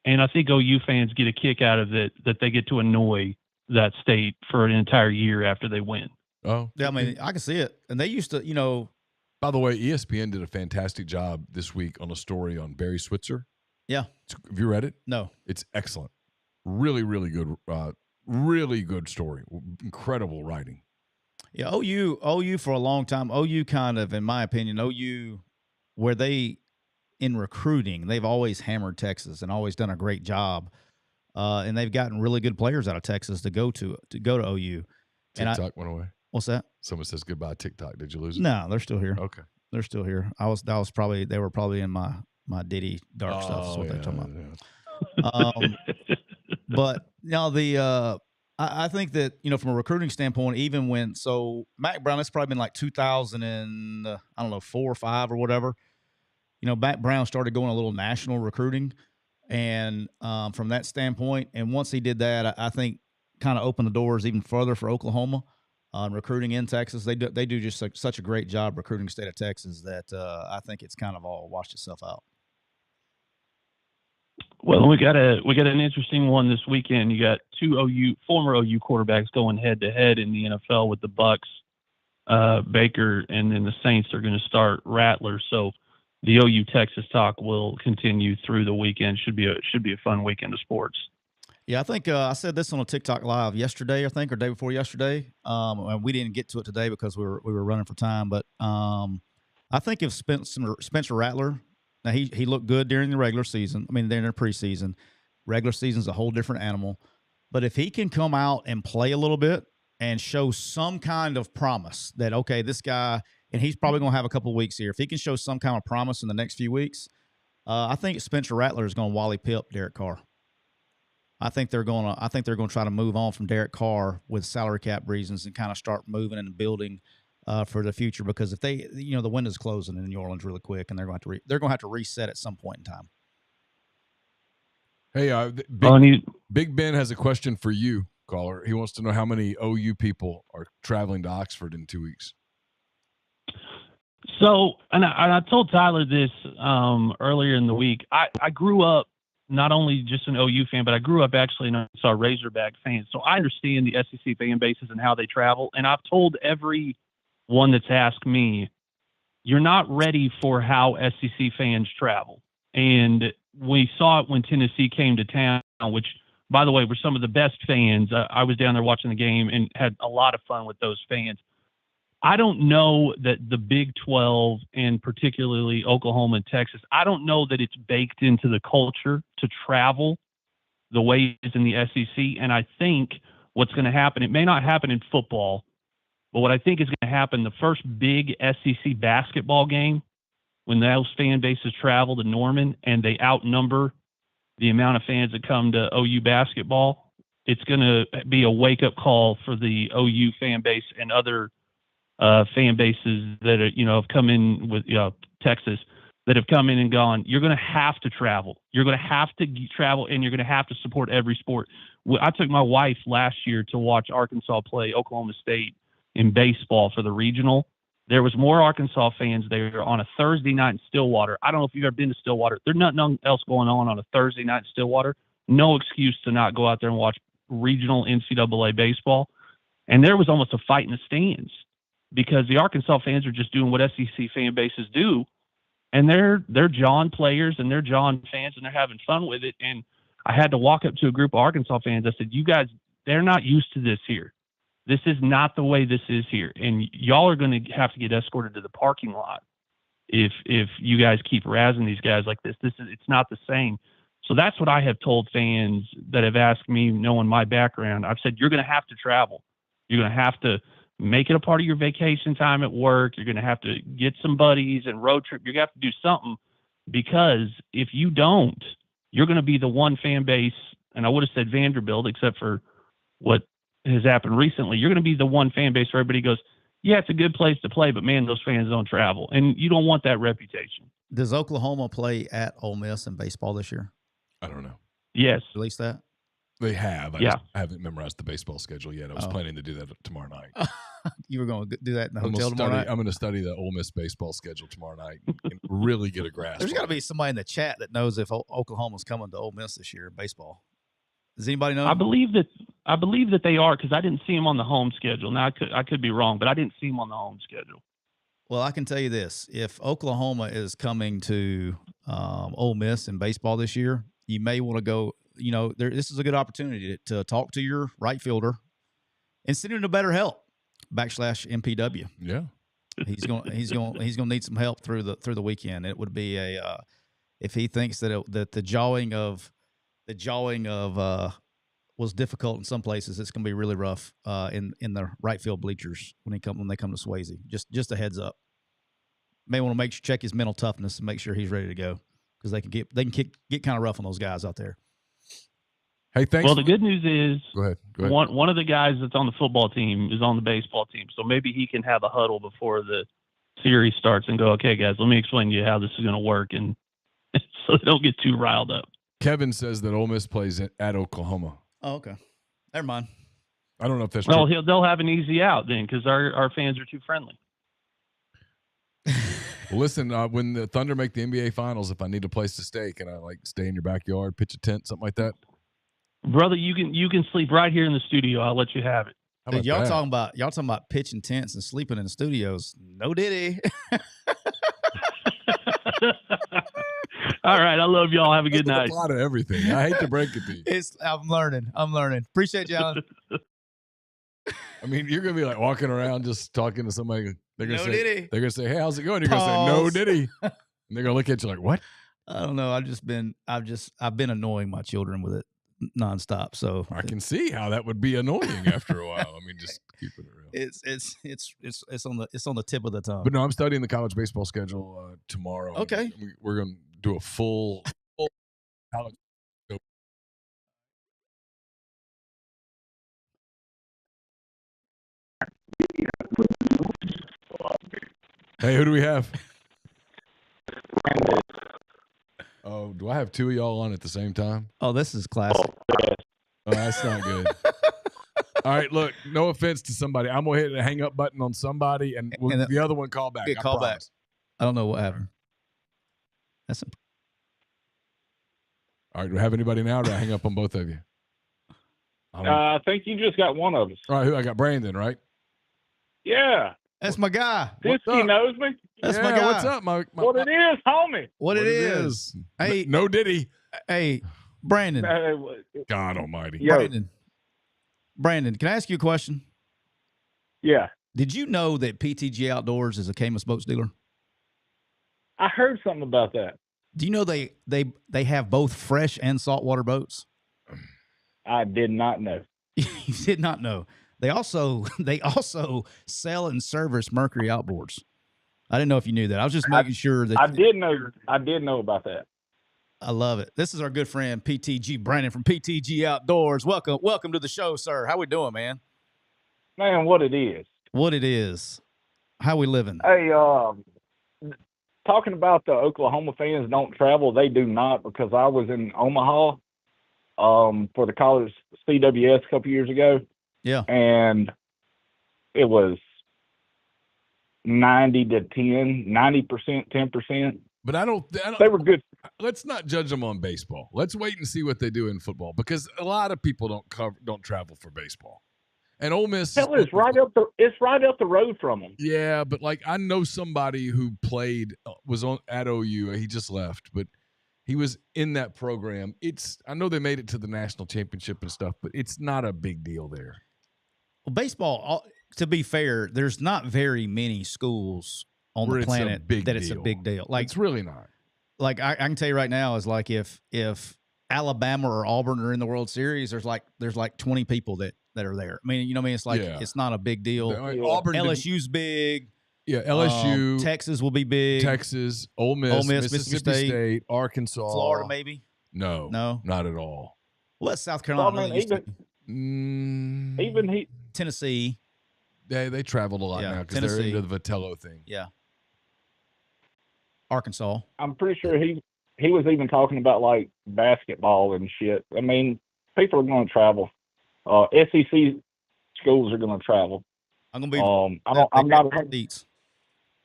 And I think OU fans get a kick out of it that they get to annoy that state for an entire year after they win. Oh, Yeah, I mean, I can see it. And they used to, By the way, ESPN did a fantastic job this week on a story on Barry Switzer. Yeah. Have you read it? No. It's excellent. Really, really good. Really good story. Incredible writing. Yeah, OU for a long time. OU kind of, in my opinion, where they in recruiting, they've always hammered Texas and always done a great job. And they've gotten really good players out of Texas to go to OU. TikTok went away. What's that? Someone says goodbye, TikTok. Did you lose it? No, they're still here. Okay. They're still here. They were probably in my Diddy dark stuff is what they're talking about. Yeah. But I think that, from a recruiting standpoint, even Mack Brown, it's probably been like 2004 or 5 or whatever. Mack Brown started going a little national recruiting. And from that standpoint, and once he did that, I think kind of opened the doors even further for Oklahoma recruiting in Texas. They do just such a great job recruiting the state of Texas that I think it's kind of all washed itself out. Well, we got an interesting one this weekend. You got two former OU quarterbacks going head to head in the NFL with the Bucks, Baker, and then the Saints are going to start Rattler. So the OU Texas talk will continue through the weekend. Should be a fun weekend of sports. Yeah, I think I said this on a TikTok live yesterday, or day before yesterday. And we didn't get to it today because we were running for time. But I think if Spencer Rattler, now he looked good during the regular season. I mean, during the preseason. Regular season's a whole different animal. But if he can come out and play a little bit and show some kind of promise that, okay, this guy, and he's probably going to have a couple of weeks here. If he can show some kind of promise in the next few weeks, I think Spencer Rattler is going to Wally Pip Derek Carr. I think they're going to try to move on from Derek Carr with salary cap reasons and kind of start moving and building for the future, because if they, the window's closing in New Orleans really quick, and they're going to have to reset at some point in time. Hey, Big Ben has a question for you, caller. He wants to know how many OU people are traveling to Oxford in 2 weeks. So, and I told Tyler this earlier in the week. I grew up not only just an OU fan, but I grew up actually an Arkansas Razorback fan. So I understand the SEC fan bases and how they travel. And I've told every one that's asked me, you're not ready for how SEC fans travel. And we saw it when Tennessee came to town, which, by the way, were some of the best fans. I was down there watching the game and had a lot of fun with those fans. I don't know that the Big 12 and particularly Oklahoma and Texas, I don't know that it's baked into the culture to travel the way it is in the SEC. And I think what's going to happen, it may not happen in football, but what I think is going to happen, the first big SEC basketball game, when those fan bases travel to Norman and they outnumber the amount of fans that come to OU basketball, it's going to be a wake-up call for the OU fan base and other fan bases that are, have come in with Texas, that have come in and gone, you're going to have to travel. You're going to have to travel, and you're going to have to support every sport. I took my wife last year to watch Arkansas play Oklahoma State in baseball for the regional. There was more Arkansas fans there on a Thursday night in Stillwater. I don't know if you've ever been to Stillwater. There's nothing else going on a Thursday night in Stillwater. No excuse to not go out there and watch regional NCAA baseball. And there was almost a fight in the stands because the Arkansas fans are just doing what SEC fan bases do. And they're John players and they're John fans and they're having fun with it. And I had to walk up to a group of Arkansas fans. I said, you guys, they're not used to this here. This is not the way this is here. And y'all are going to have to get escorted to the parking lot if you guys keep razzing these guys like this. It's not the same. So that's what I have told fans that have asked me, knowing my background. I've said, you're going to have to travel. You're going to have to make it a part of your vacation time at work. You're going to have to get some buddies and road trip. You're going to have to do something, because if you don't, you're going to be the one fan base, and I would have said Vanderbilt, except for what has happened recently. You're going to be the one fan base where everybody goes, yeah, it's a good place to play, but man, those fans don't travel. And you don't want that reputation. Does Oklahoma play at Ole Miss in baseball this year? I don't know. Yes. Release that? They have. I haven't memorized the baseball schedule yet. I was planning to do that tomorrow night. You were going to do that in the hotel tomorrow night? I'm going to study the Ole Miss baseball schedule tomorrow night and really get a grasp. There's got to be somebody in the chat that knows if Oklahoma's coming to Ole Miss this year in baseball. Does anybody know? I believe that they are, because I didn't see him on the home schedule. Now I could be wrong, but I didn't see him on the home schedule. Well, I can tell you this: if Oklahoma is coming to Ole Miss in baseball this year, you may want to go. This is a good opportunity to talk to your right fielder and send him to Better Help /MPW. Yeah, he's gonna need some help through the weekend. It would be if he thinks that the jawing of was difficult in some places, it's gonna be really rough in the right field bleachers when they come to Swayze. Just a heads up. May want to check his mental toughness and make sure he's ready to go, because they can get kind of rough on those guys out there. Hey, thanks. Well, the good news is, go ahead. One of the guys that's on the football team is on the baseball team, so maybe he can have a huddle before the series starts and go, okay, guys, let me explain to you how this is going to work, and so they don't get too riled up. Kevin says that Ole Miss plays at Oklahoma. Oh, okay. Never mind. I don't know if that's true. Well, they'll have an easy out then, because our fans are too friendly. Well, listen, when the Thunder make the NBA Finals, if I need a place to stay, can I stay in your backyard, pitch a tent, something like that? Brother, you can sleep right here in the studio. I'll let you have it. Dude, y'all talking about pitching tents and sleeping in the studios? No diddy. All right, I love y'all. Have a good night. A lot of everything. I hate to break it to you. I'm learning. Appreciate you, Alan. I mean, you're gonna be walking around just talking to somebody. They're gonna say, "Hey, how's it going?" You're Pause. gonna say, "No diddy," and they're gonna look at you like, "What?" I don't know. I've been annoying my children with it nonstop. So I can see how that would be annoying after a while. I mean, just keep it real. It's on the tip of the tongue. But no, I'm studying the college baseball schedule tomorrow. Okay, we're gonna do a full college. Hey, who do we have? Oh, do I have two of y'all on at the same time? Oh, this is classic. Oh, that's not good. All right, look, no offense to somebody. I'm going to hit the hang up button on somebody, and the other one call back. Call back. I don't know what happened. All right, do we have anybody now, or do I hang up on both of you? I think you just got one of us. All right, I got Brandon, right? Yeah. That's my guy. Siskey knows me. That's my guy. What's up, what it is, homie? What it is. Hey, no diddy. Hey, Brandon. God almighty. Brandon, can I ask you a question? Yeah. Did you know that PTG Outdoors is a Caymas boats dealer? I heard something about that. Do you know they have both fresh and saltwater boats? I did not know. You did not know. They also sell and service Mercury outboards. I didn't know if you knew that. I was just making sure that I did know about that. I love it. This is our good friend PTG Brandon from PTG Outdoors. Welcome to the show, sir. How we doing, man? Man, what it is. What it is. How we living? Hey, talking about the Oklahoma fans don't travel, they do not, because I was in Omaha for the college CWS a couple years ago. Yeah. And it was 90%, 10%. But I don't. They were good. Let's not judge them on baseball. Let's wait and see what they do in football, because a lot of people don't travel for baseball. And Ole Miss, hell, it's right up the road from them. Yeah, but I know somebody who was at OU. He just left, but he was in that program. I know they made it to the national championship and stuff, but it's not a big deal there. Well, baseball, to be fair, there's not very many schools on the planet it's a big deal. It's really not. I can tell you right now is if Alabama or Auburn are in the World Series, there's 20 people that are there. I mean, it's it's not a big deal. Auburn, LSU's big. Yeah, LSU. Texas will be big. Texas, Ole Miss, Mississippi State, Arkansas. Florida, maybe? No, not at all. Well, that's South Carolina. Even Tennessee. They traveled a lot now because they're into the Vitello thing. Yeah. Arkansas. I'm pretty sure he was even talking about basketball and shit. I mean, people are going to travel. SEC schools are going to travel. I'm going to be. I'm not seats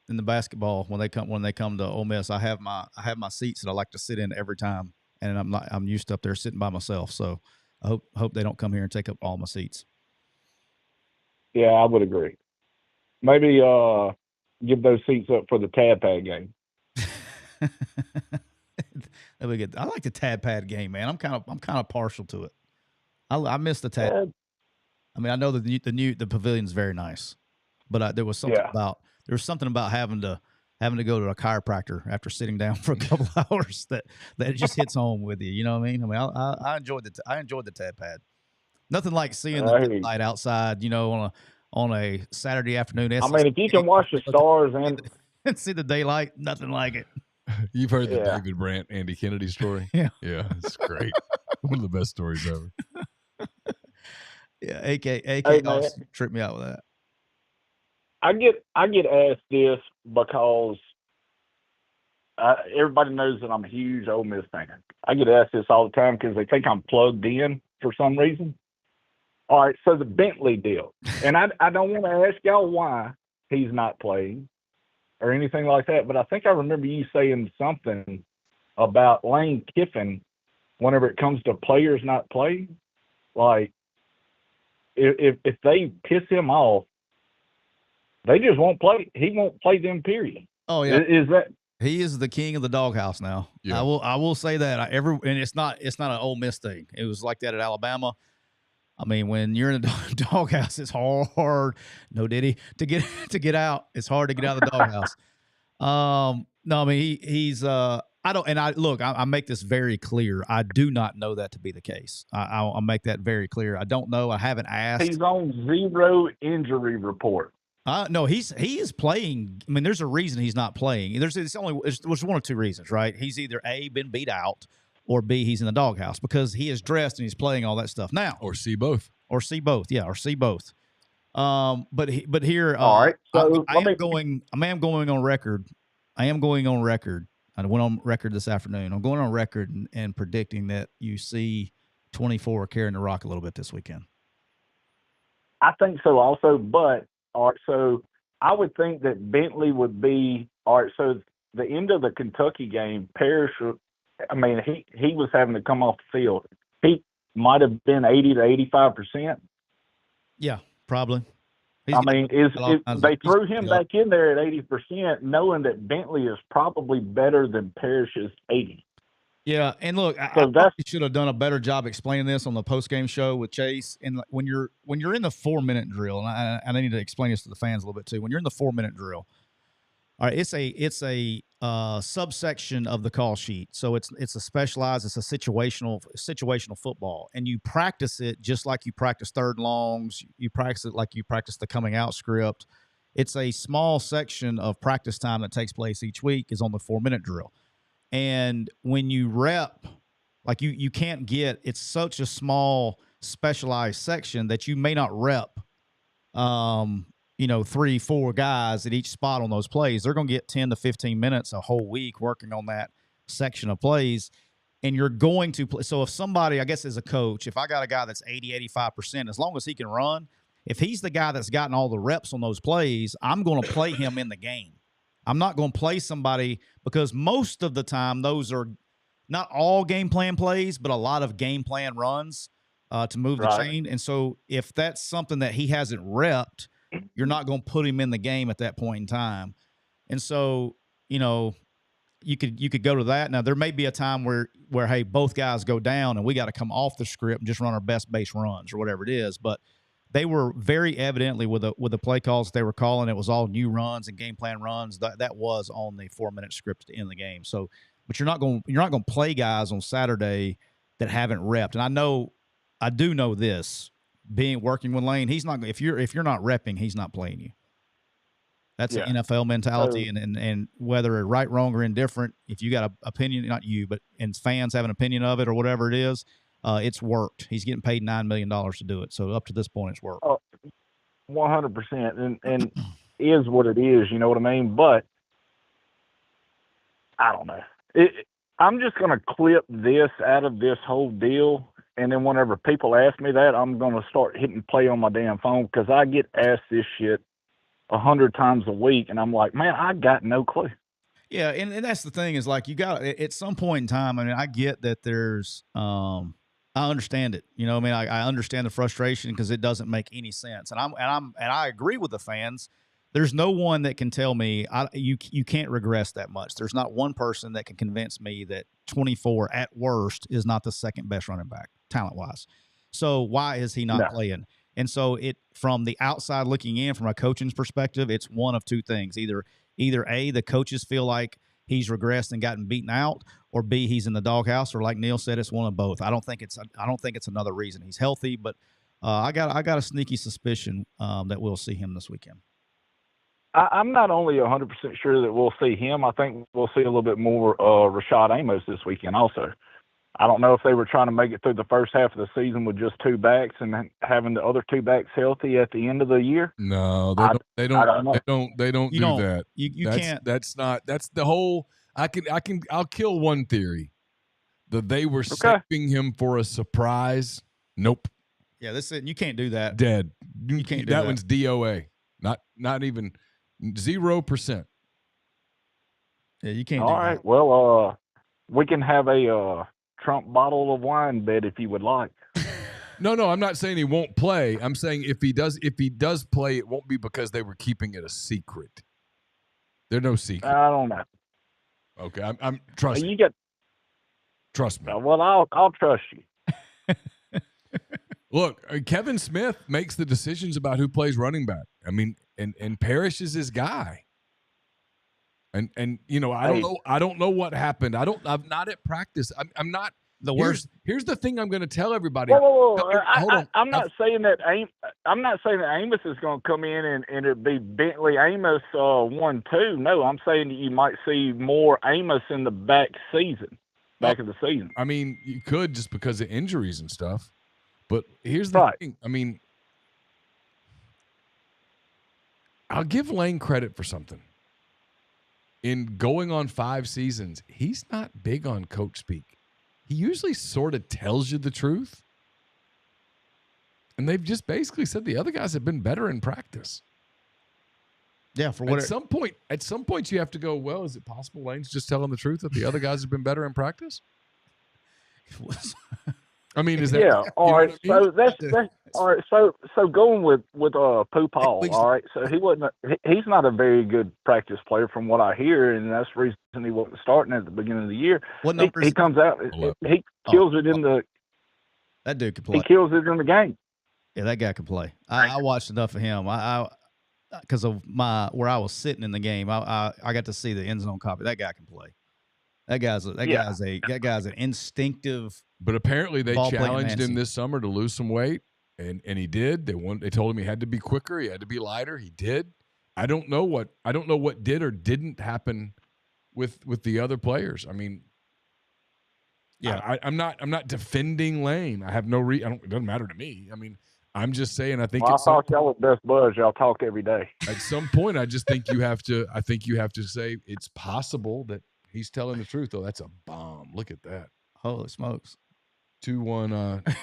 in the basketball when they come to Ole Miss. I have my seats that I like to sit in every time, and I'm used to up there sitting by myself. So I hope they don't come here and take up all my seats. Yeah, I would agree. Maybe give those seats up for the Tad Pad game. That'd be good. I like the Tad Pad game, man. I'm kind of partial to it. I miss the Tad. I mean, I know that the pavilion is very nice, but there was something about having to go to a chiropractor after sitting down for a couple hours that it just hits home with you. You know what I mean? I mean, I enjoyed the Tad Pad. Nothing like seeing the light outside, you know, on a Saturday afternoon. I mean, if you can watch the stars and see the daylight, nothing like it. You've heard the David Brandt, Andy Kennedy story? Yeah, it's great. One of the best stories ever. Yeah, AK tripped me out with that. I get asked this because everybody knows that I'm a huge Ole Miss fan. I get asked this all the time because they think I'm plugged in for some reason. All right, so the Bentley deal, and I don't want to ask y'all why he's not playing or anything like that, but I think I remember you saying something about Lane Kiffin whenever it comes to players not playing. Like, if they piss him off, they just won't play. He won't play them, period. Oh, yeah. Is that he is the king of the doghouse now? Yeah. I will say that. And it's not an Ole Miss thing. It was like that at Alabama. I mean, when you're in the doghouse, it's hard. No, Diddy, to get out. It's hard to get out of the doghouse. No, I mean he's I make this very clear. I do not know that to be the case. I'll make that very clear. I don't know. I haven't asked. He's on 0 injury report. No, he is playing. I mean, there's a reason he's not playing. There's one of two reasons, right? He's either A, been beat out, or B, he's in the doghouse because he is dressed and he's playing all that stuff now. Or C, both. Yeah, or C, both. But here, all right. So I am going on record. I went on record this afternoon. I'm going on record and predicting that you see 24 carrying the rock a little bit this weekend. I think so also, but all right, so I would think that Bentley would be all right. So the end of the Kentucky game, Parrish, I mean, he was having to come off the field. He might have been 80 to 85%. Yeah, probably. I mean, they threw him back in there at 80%, knowing that Bentley is probably better than Parrish's 80. Yeah, and look, I probably should have done a better job explaining this on the post-game show with Chase. And when you're in the 4-minute drill, and I need to explain this to the fans a little bit too. When you're in the 4-minute drill, all right, it's a subsection of the call sheet. So it's a specialized, it's a situational football, and you practice it just like you practice third longs. You practice it like you practice the coming out script. It's a small section of practice time that takes place each week is on the 4-minute drill. And when you rep, like you can't get, it's such a small specialized section that you may not rep, 3-4 guys at each spot on those plays. They're going to get 10 to 15 minutes a whole week working on that section of plays. And you're going to play. So if somebody, I guess as a coach, if I got a guy that's 80, 85%, as long as he can run, if he's the guy that's gotten all the reps on those plays, I'm going to play him in the game. I'm not going to play somebody because most of the time those are not all game plan plays, but a lot of game plan runs to move the chain. And so if that's something that he hasn't repped, you're not going to put him in the game at that point in time. And so, you could go to that. Now, there may be a time where hey, both guys go down and we got to come off the script and just run our best base runs or whatever it is. But they were very evidently with the play calls they were calling. It was all new runs and game plan runs. That was on the 4-minute script to end the game. So, but you're not going to play guys on Saturday that haven't repped. And I do know this, working with Lane, he's not, if you're not repping, he's not playing you. That's an NFL mentality, and whether right, wrong, or indifferent, if you got an opinion, not you, but and fans have an opinion of it or whatever it is, it's worked. He's getting paid $9 million to do it. So up to this point, it's worked. 100%, and is what it is. You know what I mean? But I don't know. I'm just going to clip this out of this whole deal. And then whenever people ask me that, I'm going to start hitting play on my damn phone because I get asked this shit 100 times a week. And I'm like, man, I got no clue. Yeah. And that's the thing is like, you got at some point in time, I mean, I get that there's, I understand it. You know, I mean, I understand the frustration because it doesn't make any sense. And I agree with the fans. There's no one that can tell me you can't regress that much. There's not one person that can convince me that 24 at worst is not the second best running back talent wise. So why is he not playing? And so from the outside looking in, from a coaching's perspective, it's one of two things: either A, the coaches feel like he's regressed and gotten beaten out, or B, he's in the doghouse, or like Neal said, it's one of both. I don't think it's another reason. He's healthy, but I got a sneaky suspicion that we'll see him this weekend. I'm not only 100% sure that we'll see him. I think we'll see a little bit more Rashad Amos this weekend also. I don't know if they were trying to make it through the first half of the season with just two backs and having the other two backs healthy at the end of the year. No, they don't do that. You can't. That's the whole. I'll kill one theory that they were saving him for a surprise. Nope. Yeah, you can't do that. Dead. You can't do that. That one's DOA. Not even 0%. Yeah, you can't. All right. That. Well, we can have a Trump bottle of wine bet if you would like. No, I'm not saying he won't play. I'm saying if he does play, it won't be because they were keeping it a secret. There's no secret. I don't know. Okay, I'm trust me. Trust me. Well, I'll trust you. Look, Kevin Smith makes the decisions about who plays running back. I mean, and Parrish is his guy. And you know, I don't know what happened. I'm not at practice. I'm not the worst. Here's the thing I'm going to tell everybody. Whoa. Hold on. I'm not saying that Amos is going to come in and it'd be Bentley Amos 1-2. No, I'm saying that you might see more Amos in the back of the season. I mean, you could just because of injuries and stuff. But here's the thing. I mean, I'll give Lane credit for something. In going on 5 seasons, he's not big on coach speak. He usually sort of tells you the truth. And they've just basically said the other guys have been better in practice. Yeah, at some point you have to go, well, is it possible Lane's just telling the truth that the other guys have been better in practice? I mean, is that all right? So that's all right. So going with Pooh Paul, all right. So he's not a very good practice player from what I hear, and that's the reason he wasn't starting at the beginning of the year. He comes out, he kills it in the. That dude can play. He kills it in the game. Yeah, that guy can play. I watched enough of him. I because of where I was sitting in the game, I got to see the end zone copy. That guy can play. That guy's an instinctive. But apparently they challenged him this summer to lose some weight, and he did. They told him he had to be quicker, he had to be lighter. He did. I don't know what did or didn't happen with the other players. I mean, yeah, I'm not defending Lane. I have no it doesn't matter to me. I mean, I'm just saying I think I thought y'all were best buds. Y'all talk every day. At some point, I just think you have to say it's possible that he's telling the truth, though. That's a bomb. Look at that. Holy smokes. 2-1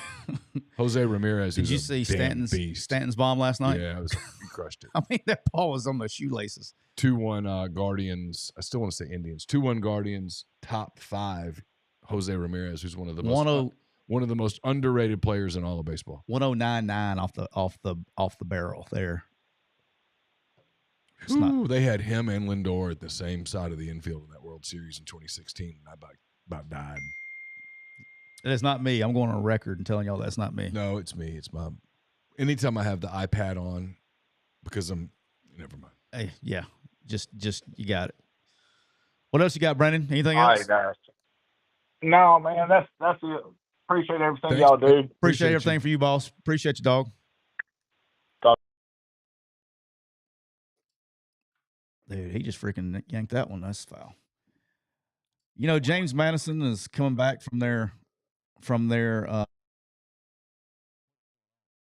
Jose Ramirez. Did you see Stanton's bomb last night? Yeah, he crushed it. I mean, that ball was on the shoelaces. 2-1 Guardians. I still want to say Indians. 2-1 Guardians, top 5. Jose Ramirez, who's one of the most underrated players in all of baseball. 109.9 off the barrel there. They had him and Lindor at the same side of the infield in that World Series in 2016, and I about died. It's not me. I'm going on record and telling y'all that's not me. No, it's me. It's my. Anytime I have the iPad on, because never mind. Hey, yeah, just you got it. What else you got, Brandon? Anything else? All right, guys. No, man, that's it. Appreciate everything y'all do. Appreciate everything for you, boss. Appreciate you, dog. Dude, he just freaking yanked that one. That's foul. You know, James Madison is coming back from their.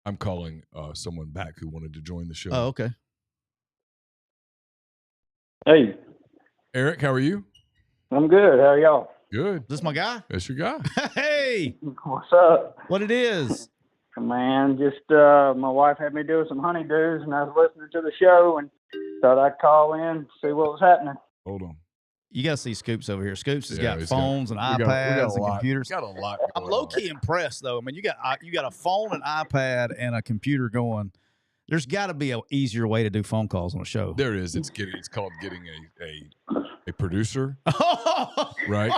I'm calling someone back who wanted to join the show. Oh, okay. Hey, Eric, how are you? I'm good. How are y'all? Good. This my guy? That's your guy. Hey, what's up? What it is? Man, just my wife had me doing some honeydews, and I was listening to the show and thought I'd call in, see what was happening. Hold on. You got to see Scoops over here. Scoops has got he's phones and we got iPads and lot. computers. Got a lot. I'm low key impressed though. I mean, you got a phone, an iPad, and a computer going. There's got to be an easier way to do phone calls on a show. There is. It's called getting a producer, right?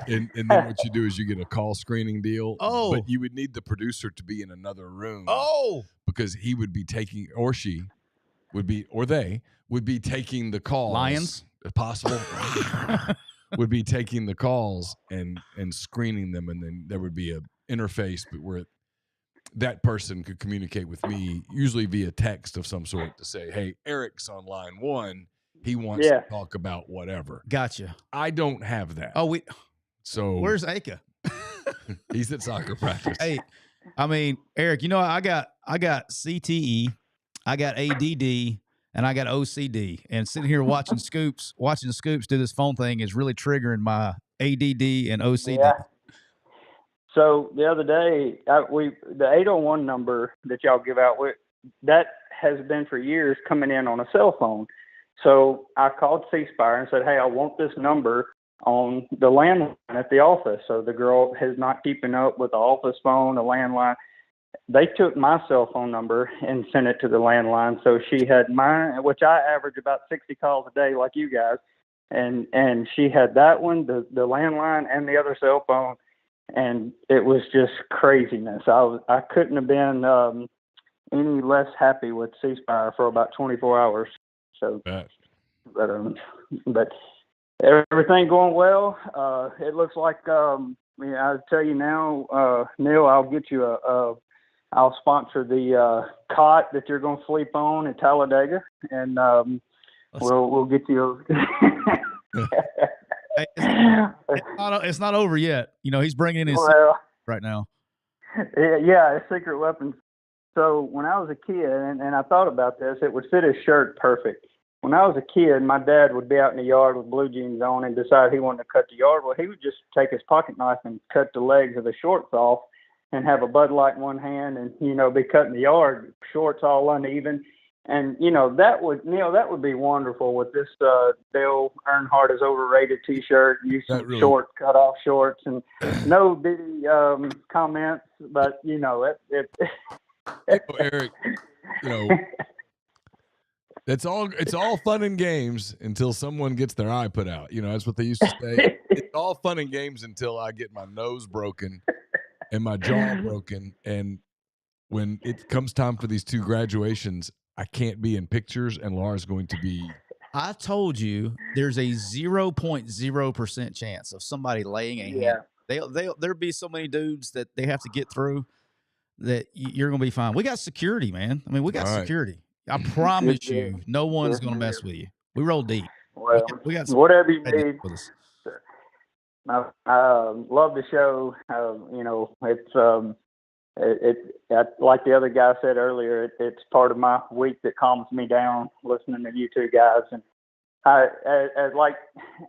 And then what you do is you get a call screening deal. Oh, but you would need the producer to be in another room. Oh, because he would be taking, or she would be, or they would be taking the calls. Lions, if possible, would be taking the calls and screening them, and then there would be a interface, but where that person could communicate with me, usually via text of some sort, to say, "Hey, Eric's on line 1. He wants to talk about whatever." Gotcha. I don't have that. Oh, so where's Aka? He's at soccer practice. Hey, I mean, Eric, you know, I got CTE, I got ADD, and I got OCD. And sitting here watching Scoops do this phone thing is really triggering my ADD and OCD. Yeah. So the other day, the 801 number that y'all give out, that has been for years coming in on a cell phone. So I called Chase Parham and said, "Hey, I want this number on the landline at the office." So the girl is not keeping up with the office phone, the landline. They took my cell phone number and sent it to the landline. So she had mine, which I average about 60 calls a day like you guys. And she had that one, the landline, and the other cell phone. And it was just craziness. I couldn't have been any less happy with C-Spire for about 24 hours. So, but everything going well. It looks like I'll tell you now, Neal. I'll get you I'll sponsor the cot that you're going to sleep on in Talladega, and we'll get you. It's not over yet. You know, he's bringing in his right now. Yeah, secret weapons. So when I was a kid, and I thought about this, it would fit his shirt perfect. When I was a kid, my dad would be out in the yard with blue jeans on and decide he wanted to cut the yard. Well, he would just take his pocket knife and cut the legs of the shorts off and have a Bud Light in one hand and, be cutting the yard, shorts all uneven. And, that would be wonderful with this Dale Earnhardt is overrated T-shirt. Use some really short, cut-off shorts, and no bitty comments, but, Eric, it's all fun and games until someone gets their eye put out. That's what they used to say. It's all fun and games until I get my nose broken and my jaw broken. And when it comes time for these 2 graduations, I can't be in pictures, and Laura's going to be. I told you there's a 0.0% chance of somebody laying a hand. There'll be so many dudes that they have to get through that you're going to be fine. We got security, man. I mean, we got security. I promise you, no one's going to mess with you. We roll deep. Well, we got whatever you need. I love the show. It's like the other guy said earlier. It's part of my week that calms me down listening to you two guys. And I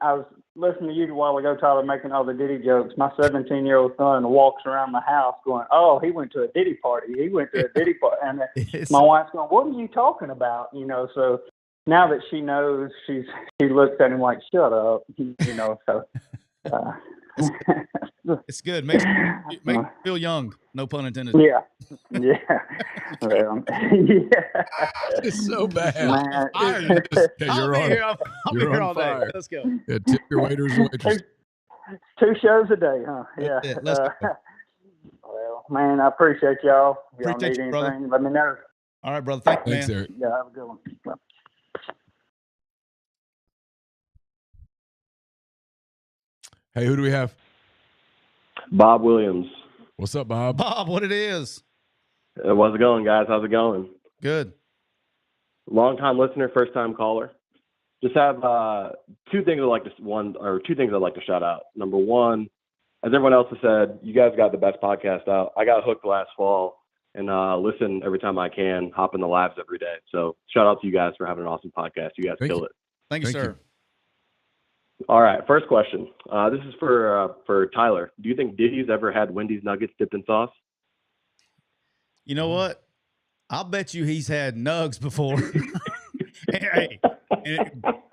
was listening to you a while ago, Tyler, making all the Diddy jokes. My 17-year-old son walks around the house going, "Oh, he went to a Diddy party. He went to a Diddy party." And my wife's going, "What are you talking about?" So now that she knows, she looks at him like, "Shut up," So. It's good. Makes me feel young. No pun intended. Yeah. It's so bad. I'll be here all day. Let's go. Yeah, tip your waiters and waitresses. 2 shows a day, huh? Yeah. Let's go. Well, man, I appreciate y'all. If y'all Appreciate need you, anything, brother. let me know. All right, brother. Thanks, man. Eric. Yeah, have a good one. Bye. Hey, who do we have? Bob Williams. What's up, Bob? Bob, what it is? How's it going, guys? How's it going? Good. Long-time listener, first-time caller. Just have 2 things I'd like to shout out. Number one, as everyone else has said, you guys got the best podcast out. I got hooked last fall and listen every time I can, hop in the lives every day. So shout out to you guys for having an awesome podcast. You guys killed it. Thank you, sir. All right, first question. This is for Tyler. Do you think Diddy's ever had Wendy's nuggets dipped in sauce? You know what? I'll bet you he's had nugs before. Hey,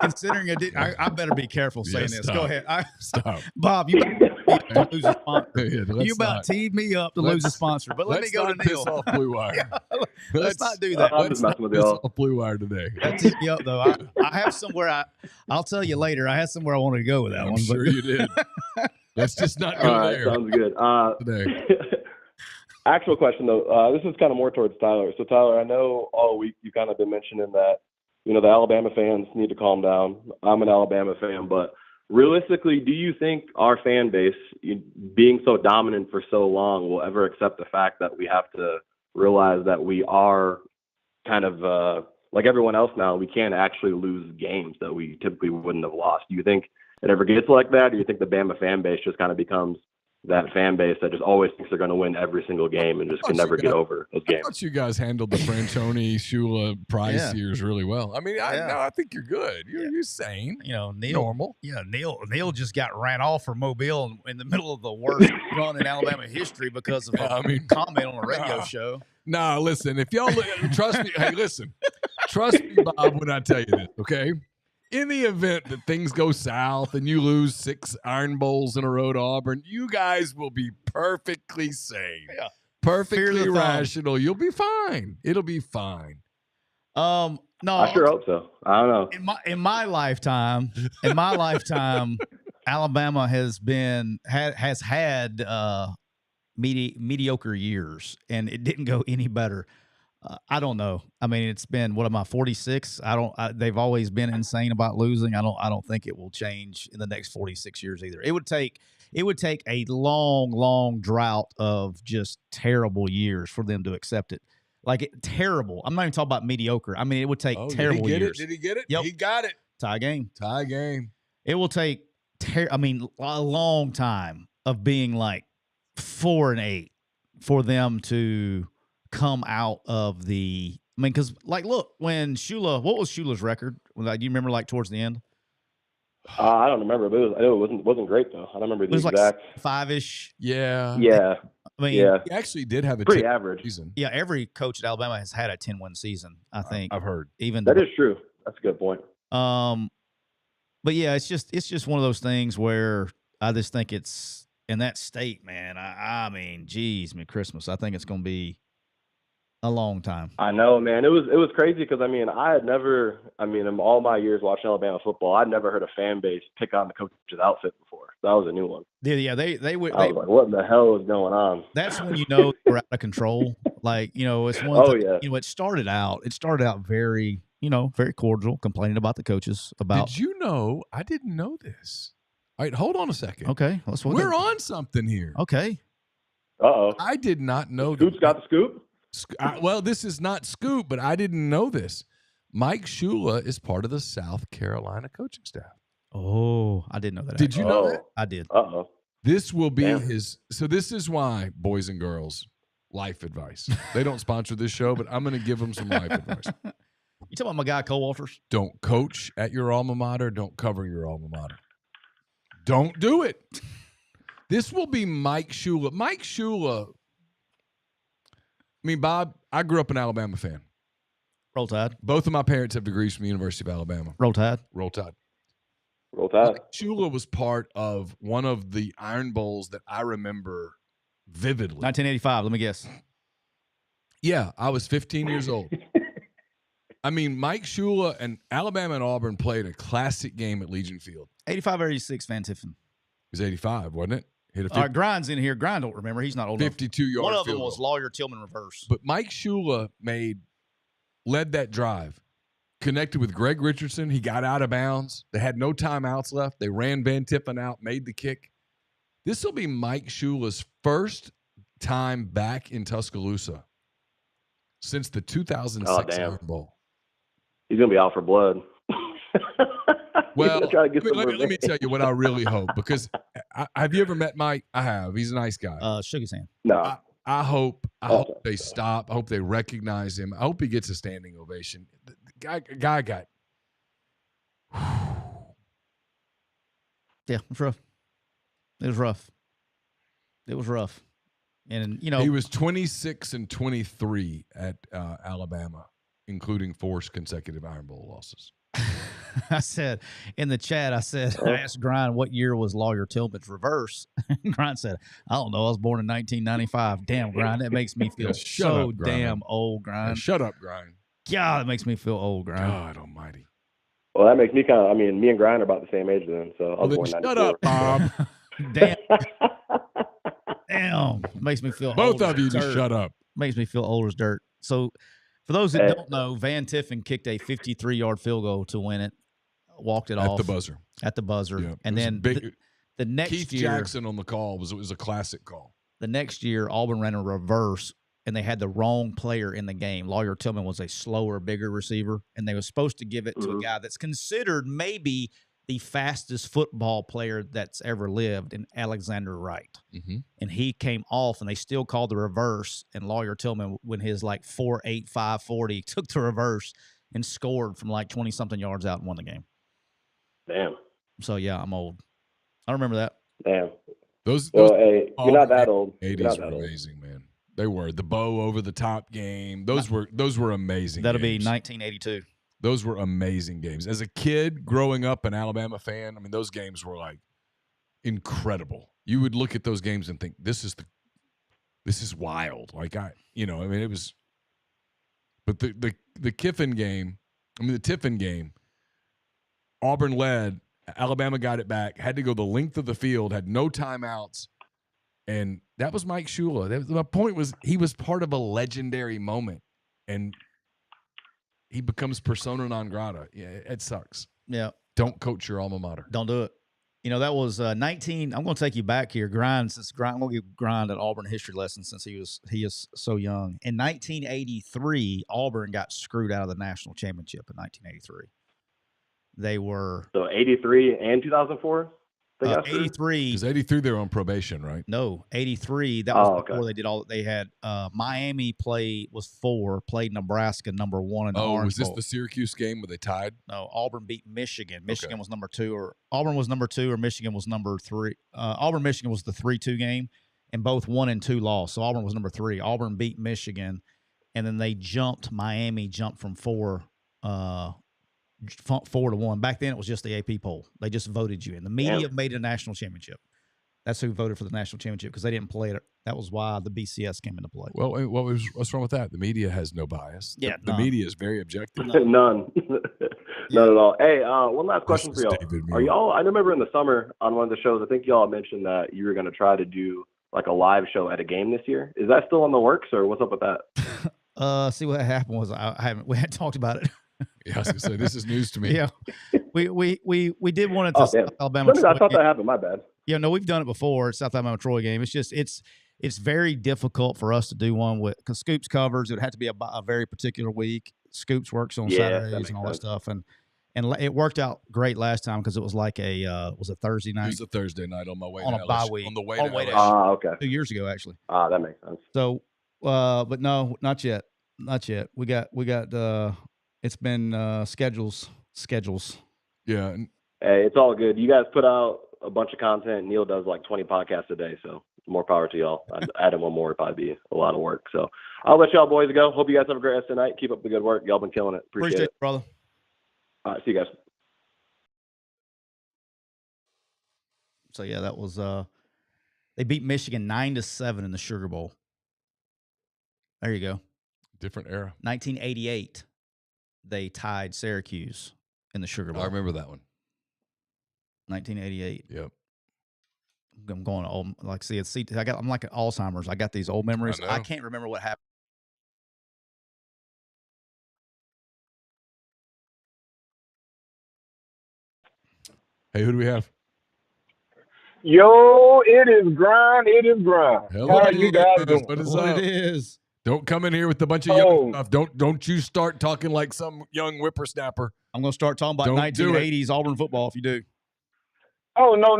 considering I better be careful saying this. Stop. Go ahead. Stop. Bob, you about to lose a sponsor. Yeah, You about teed me up to lose a sponsor. But let me go to Let's Neal. not piss off Blue Wire. Let's not do that. I'm just messing with Piss y'all. off Blue Wire today. That teed me up, though. I have somewhere I'll tell you later. I had somewhere I wanted to go with that I'm one. sure you did. Let's just not go All right, there sounds good. today. Actual question though. This is kind of more towards Tyler. So Tyler, I know all week you've kind of been mentioning that, you know, the Alabama fans need to calm down. I'm an Alabama fan, but realistically, do you think our fan base, being so dominant for so long, will ever accept the fact that we have to realize that we are kind of like everyone else now? We can't actually lose games that we typically wouldn't have lost. Do you think it ever gets like that? Or do you think the Bama fan base just kind of becomes that fan base that just always thinks they're going to win every single game and just can never get over those I games? thought you guys handled the Franchione, Shula, Price years really well. I mean, I think you're good. You're sane. You know, Neal. Normal. Yeah, Neal just got ran off for Mobile in the middle of the worst run in Alabama history because of a comment on a radio show. Nah, listen. If y'all trust me, hey, listen. Trust me, Bob, when I tell you this. Okay. In the event that things go south and you lose 6 Iron Bowls in a row to Auburn, you guys will be perfectly sane. Yeah. Perfectly rational. You'll be fine. It'll be fine. No, I sure hope so. I don't know. In my lifetime, Alabama has had mediocre years, and it didn't go any better. I don't know. I mean, it's been, what am I, 46? They've always been insane about losing. I don't think it will change in the next 46 years either. It would take a long drought of just terrible years for them to accept it. Terrible. I'm not even talking about mediocre. I mean, it would take terrible years. Did he get it? Yep. He got it. Tie game. It will take a long time of being like 4-8 for them to come out of the. I mean, because look, when Shula, what was Shula's record? Do you remember towards the end? I don't remember, but it wasn't great though. I don't remember the exact. Like 5-ish. Yeah. I mean, he actually did have a pretty average season. Yeah, every coach at Alabama has had a 10-win season. I think I've heard. Even that is true. That's a good point. But yeah, it's just one of those things where I just think it's in that state, man. I mean, geez, Christmas. I think it's going to be a long time. I know, man. It was crazy because in all my years watching Alabama football, I'd never heard a fan base pick on the coach's outfit before. So that was a new one. Yeah, they would. I was like, what in the hell is going on? That's when we're out of control. It's one. Oh yeah. It started out very, very cordial, complaining about the coaches. Did you know? I didn't know this. All right, hold on a second. Okay, we're on something here. Okay. Uh-oh. I did not know. Scoop's got the scoop. Well, this is not scoop, but I didn't know this. Mike Shula is part of the South Carolina coaching staff. Oh, I didn't know that. Did you know that? I did. Uh-oh. This will be his. So this is why, boys and girls, life advice. They don't sponsor this show, but I'm going to give them some life advice. You talking about my guy, Cole Walters? Don't coach at your alma mater. Don't cover your alma mater. Don't do it. This will be Mike Shula. Mike Shula. I mean, Bob, I grew up an Alabama fan. Roll Tide. Both of my parents have degrees from the University of Alabama. Roll Tide. Roll Tide. Roll Tide. Mike Shula was part of one of the Iron Bowls that I remember vividly. 1985, let me guess. Yeah, I was 15 years old. I mean, Mike Shula and Alabama and Auburn played a classic game at Legion Field. 85 or 86, Van Tiffen. It was 85, wasn't it? Hit a Grind's in here. Grind don't remember. He's not old 52-yard One of them field was goal. Lawyer Tillman reverse. But Mike Shula led that drive, connected with Greg Richardson. He got out of bounds. They had no timeouts left. They ran Van Tiffen out, made the kick. This will be Mike Shula's first time back in Tuscaloosa since the 2006 Iron Bowl. He's going to be out for blood. Well, let me tell you what I really hope, because have you ever met Mike? I have. He's a nice guy. Shook his hand. No. I hope they stop. I hope they recognize him. I hope he gets a standing ovation. The guy got. Yeah, it was rough. It was rough. And, he was 26-23 at Alabama, including 4 consecutive Iron Bowl losses. I said in the chat, I asked Grind what year was Lawyer Tillman's reverse. Grind said, I don't know. I was born in 1995. Damn, Grind. That makes me feel so damn old, Grind. Shut up, Grind. God, that makes me feel old, Grind. God almighty. Well, that makes me kind of, I mean, me and Grind are about the same age then. So I was born in 94. Shut up, Bob. Damn. Damn. Makes me feel Both old of you as just dirt. shut up. Makes me feel old as dirt. So, for those that don't know, Van Tiffen kicked a 53-yard field goal to win it, walked it off. At the buzzer. Yeah. And then the next Keith year. Jackson on the call was a classic call. The next year, Auburn ran a reverse, and they had the wrong player in the game. Lawyer Tillman was a slower, bigger receiver, and they were supposed to give it to a guy that's considered maybe the fastest football player that's ever lived, in Alexander Wright. Mm-hmm. And he came off, and they still called the reverse, and Lawyer Tillman, when his 4.8, 5.40, took the reverse and scored from 20-something yards out and won the game. Damn. So, yeah, I'm old. I remember that. Damn. Those hey, you're not that old. 80s were amazing, man. They were. The bow over the top game. Those were amazing. That'll games. be 1982. Those were amazing games. As a kid growing up an Alabama fan, I mean, those games were incredible. You would look at those games and think, this is wild. It was. But the Kiffin game, the Tiffin game, Auburn led. Alabama got it back, had to go the length of the field, had no timeouts, and that was Mike Shula. My point was he was part of a legendary moment, and he becomes persona non grata. Yeah, it sucks. Yeah. Don't coach your alma mater. Don't do it. That was 19. I'm going to take you back here. I'm going to give Grind an Auburn history lesson since he is so young. In 1983, Auburn got screwed out of the national championship in 1983. They were 83 and 2004. 83 because 83 they were on probation, right? No, 83. That was before they did all. They had Miami played Nebraska number 1 in the Orange was this Bowl. the Syracuse game where they tied? No, Auburn beat Michigan. Michigan was number 2, or Auburn was number 2, or Michigan was number 3. Michigan was the 3-2 game, and both 1 and 2 lost. So Auburn was number 3. Auburn beat Michigan, and then Miami jumped from 4 to 1. Back then, it was just the AP poll. They just voted you in. The media made it a national championship. That's who voted for the national championship because they didn't play it. That was why the BCS came into play. Well, what's wrong with that? The media has no bias. Yeah, the media is very objective. None. None at all. Hey, one last question for y'all. Are y'all? I remember in the summer on one of the shows, I think y'all mentioned that you were going to try to do a live show at a game this year. Is that still in the works, or what's up with that? See, what happened was we hadn't talked about it. Yeah, I was gonna say this is news to me. Yeah, we did one at the South Alabama. I thought that happened. My bad. Yeah, no, we've done it before. South Alabama Troy game. It's just it's very difficult for us to do one because Scoops covers. It would have to be a very particular week. Scoops works on Saturdays and all that stuff, and it worked out great last time because it was was a Thursday night. It was a Thursday night on my way on to a bye week on the way to okay. 2 years ago actually. That makes sense. So, but no, not yet. We got. It's been schedules. Yeah. Hey, it's all good. You guys put out a bunch of content. Neal does 20 podcasts a day, so more power to y'all. I'd add one more would probably be a lot of work. So I'll let y'all boys go. Hope you guys have a great rest of the night. Keep up the good work. Y'all been killing it. Appreciate it, brother. All right, see you guys. So yeah, that was they beat Michigan 9-7 in the Sugar Bowl. There you go. Different era. 1988. They tied Syracuse in the Sugar Bowl. I remember that one. 1988. Yep. I'm going old. I'm like Alzheimer's. I got these old memories. I can't remember what happened. Hey, who do we have? Yo, it is Grind. It is Grind. Hello, how are you guys doing? What is What up? it is. Don't come in here with a bunch of young stuff. Don't you start talking like some young whippersnapper. I'm going to start talking about 1980s Auburn football if you do. Oh, no.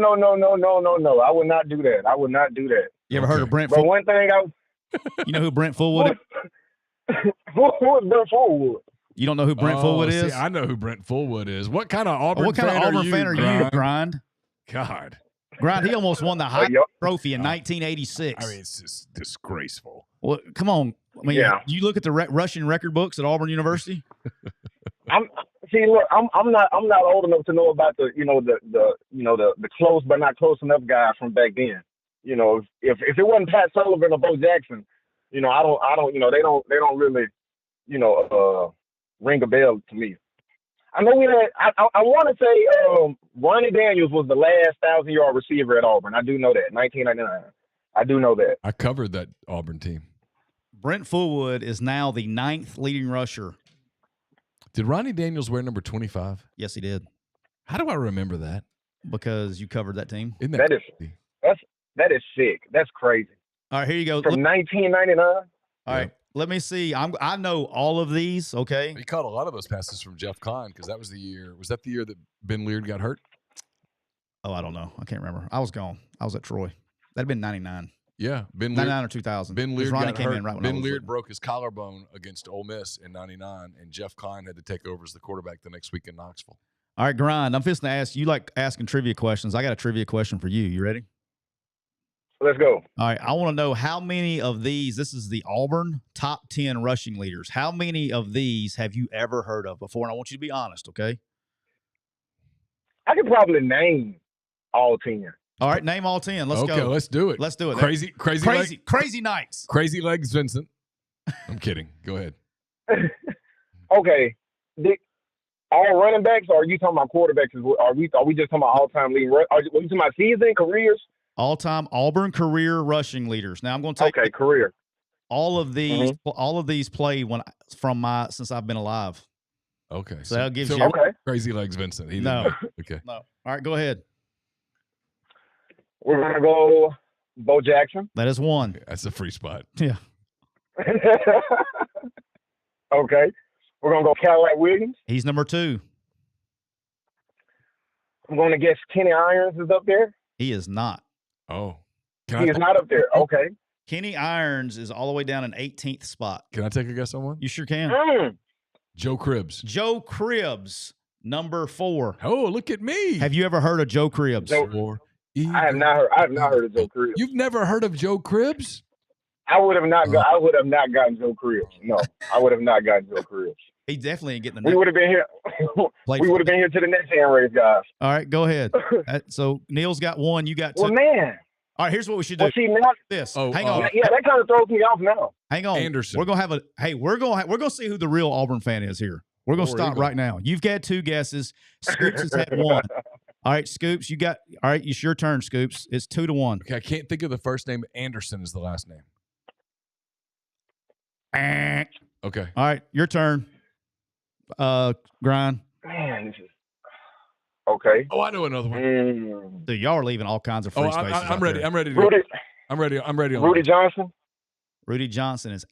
I would not do that. You ever heard of Brent But Fullwood? one thing You know who Brent Fullwood is? who is Brent Fullwood? You don't know who Brent Fullwood is? I know who Brent Fullwood is. What kind of Auburn fan are you, Grind? God. Grind, he almost won the Heisman Trophy in 1986. I mean, it's just disgraceful. Well, come on. I mean, you look at the Russian record books at Auburn University? See, look, I'm not old enough to know about the close but not close enough guys from back then. If it wasn't Pat Sullivan or Bo Jackson, I don't they don't really ring a bell to me. I know we had I want to say Ronnie Daniels was the last 1,000-yard receiver at Auburn. I do know that 1999. I do know that. I covered that Auburn team. Brent Fullwood is now the 9th leading rusher. Did Ronnie Daniels wear number 25? Yes, he did. How do I remember that? Because you covered that team. Isn't that crazy? That is sick. That's crazy. All right, here you go. From 1999. All right, let me see. I know all of these. Okay. He caught a lot of those passes from Jeff Kahn because that was the year. Was that the year that Ben Leard got hurt? Oh, I don't know. I can't remember. I was gone. I was at Troy. That'd been 99. Yeah, Ben Leard, 99 or 2000. Ben Leard Ronnie got came hurt. in right when Ben I was Leard looking. broke his collarbone against Ole Miss in '99, and Jeff Kahn had to take over as the quarterback the next week in Knoxville. All right, Grind. I'm fixing to ask you like asking trivia questions. I got a trivia question for you. You ready? Let's go. All right. I want to know how many of these. This is the Auburn top 10 rushing leaders. How many of these have you ever heard of before? And I want you to be honest. Okay. I could probably name all 10. All right, name all 10. Let's go. Okay, let's do it. Let's do it. Crazy nights. Crazy legs, Vincent. I'm kidding. Go ahead. Okay. All running backs, or are you talking about quarterbacks? Are we just talking about all-time leading? Are you talking about season, careers? All-time Auburn career rushing leaders. Now I'm going to take career. All of these, all of these played since I've been alive. Okay, so that gives you crazy legs, Vincent. No. Okay. No. All right, go ahead. We're gonna go Bo Jackson. That is one. Okay, that's a free spot. Yeah. Okay. We're gonna go Cadillac Williams. He's number 2. I'm gonna guess Kenny Irons is up there. He is not. Oh. He is not up there. Okay. Kenny Irons is all the way down in 18th spot. Can I take a guess on one? You sure can. Joe Cribbs. Joe Cribbs, number 4. Oh, look at me. Have you ever heard of Joe Cribbs? I have not heard of Joe Cribbs. You've never heard of Joe Cribbs? I would have not gotten Joe Cribbs. No, I would have not gotten Joe Cribbs. He definitely ain't getting the. We would have been here. We would have been here to the next hand race, guys. All right, go ahead. So Neal's got 1. You got 2. Well, man. All right, here's what we should do. Well, see, now, Hang on. Yeah, that kind of throws me off now. Hang on. Anderson. We're gonna have we're gonna see who the real Auburn fan is here. We're gonna stop right now. You've got 2 guesses. Scoops has had 1. All right, Scoops, you got. All right, it's your turn, Scoops. It's 2-1. Okay, I can't think of the first name. Anderson is the last name. Okay. All right, your turn. Grind. Man, this is okay. Oh, I know another one. Dude, y'all are leaving all kinds of free spaces. I'm ready. There. I'm ready to Rudy. go. I'm ready. I'm ready. Rudy Johnson. Rudy Johnson is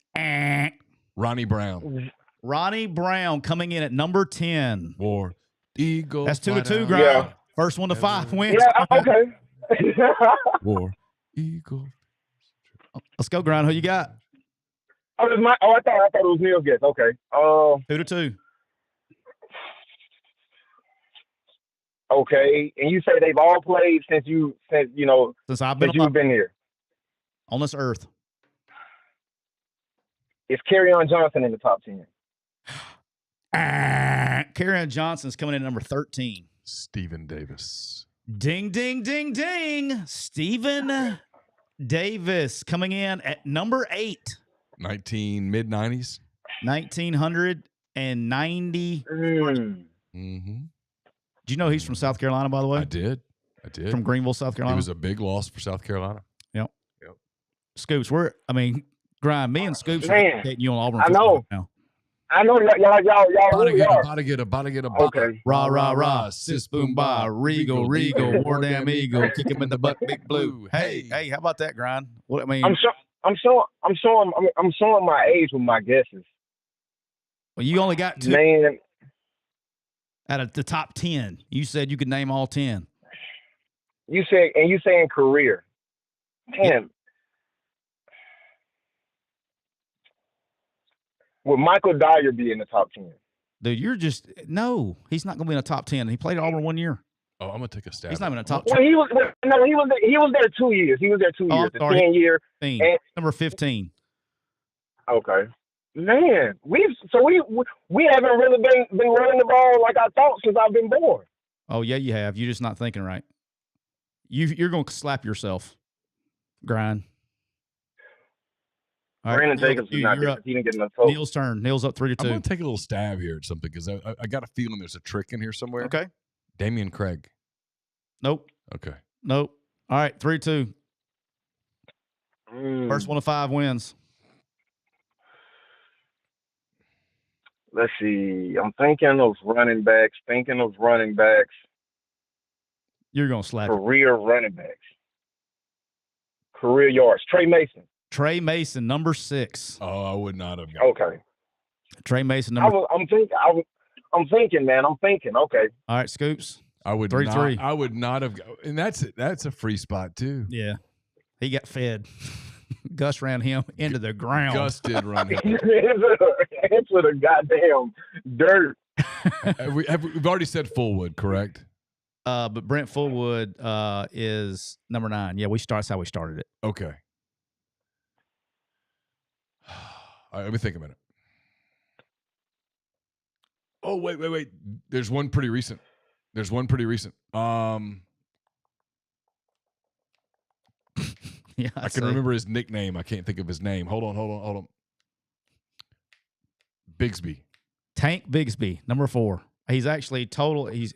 Ronnie Brown. Ronnie Brown coming in at number 10. War Eagle. That's 2-2, Grind. Yeah. First 1 to 5 wins. Yeah, okay. War Eagle. Let's go, Grind. Who you got? I thought it was Neal's guess. Okay. 2-2. Okay, and you say they've all played since you've been here on this earth. Is Kerryon Johnson in the top 10? Kerryon Johnson's coming in at number 13. Stephen Davis. Ding, ding, ding, ding. Stephen Davis coming in at number 8. Mid-90s. 1990. Mm-hmm. Do you know he's from South Carolina, by the way? I did. From Greenville, South Carolina. It was a big loss for South Carolina. Yep. Scoops, Grind, me and Scoops are dating you on Auburn. I know. Now. I know y'all really are. About to get a. Okay. Rah, rah, rah. Sis, boom, bah. Regal. War damn eagle. Kick him in the butt, big blue. Hey, how about that, Grind? I'm showing my age with my guesses. Well, you only got 2. Man. Out of the top 10. You said you could name all 10. You saying career. Man. Would Michael Dyer be in the top 10? Dude, no, he's not going to be in the top 10. He played at Auburn 1 year. Oh, I'm going to take a stab. He's not even in the top 10. Well, he was there 2 years. He was there 2 years. The 10 year. Number 15. Okay. Man, we haven't really been running the ball like I thought since I've been born. Oh, yeah, you have. You're just not thinking right. You're going to slap yourself, Grind. All right, Brandon Neal, Jacobs is not you're there. up. He didn't get enough total. Neal's turn. Neal's up 3-2. I'm going to take a little stab here at something because I got a feeling there's a trick in here somewhere. Okay. Damian Craig. Nope. Okay. Nope. All right, 3-2. Mm. First one of 5 wins. Let's see. I'm thinking of running backs. You're going to slap it. Career running backs. Career yards. Trey Mason. Trey Mason, number 6. Oh, I would not have got Okay. Trey Mason, number I'm thinking, man. Okay. All right, Scoops. I would 3-3. I would not have. And that's a free spot too. Yeah. He got fed. Gus ran him into the ground. Gus did run him. Into the goddamn dirt. We've already said Fullwood, correct? But Brent Fullwood is number 9. Yeah, that's how we started it. Okay. All right, let me think a minute. Oh, wait. There's one pretty recent. Yeah, I can remember his nickname. I can't think of his name. Hold on. Bigsby. Tank Bigsby, number 4. He's actually total. He's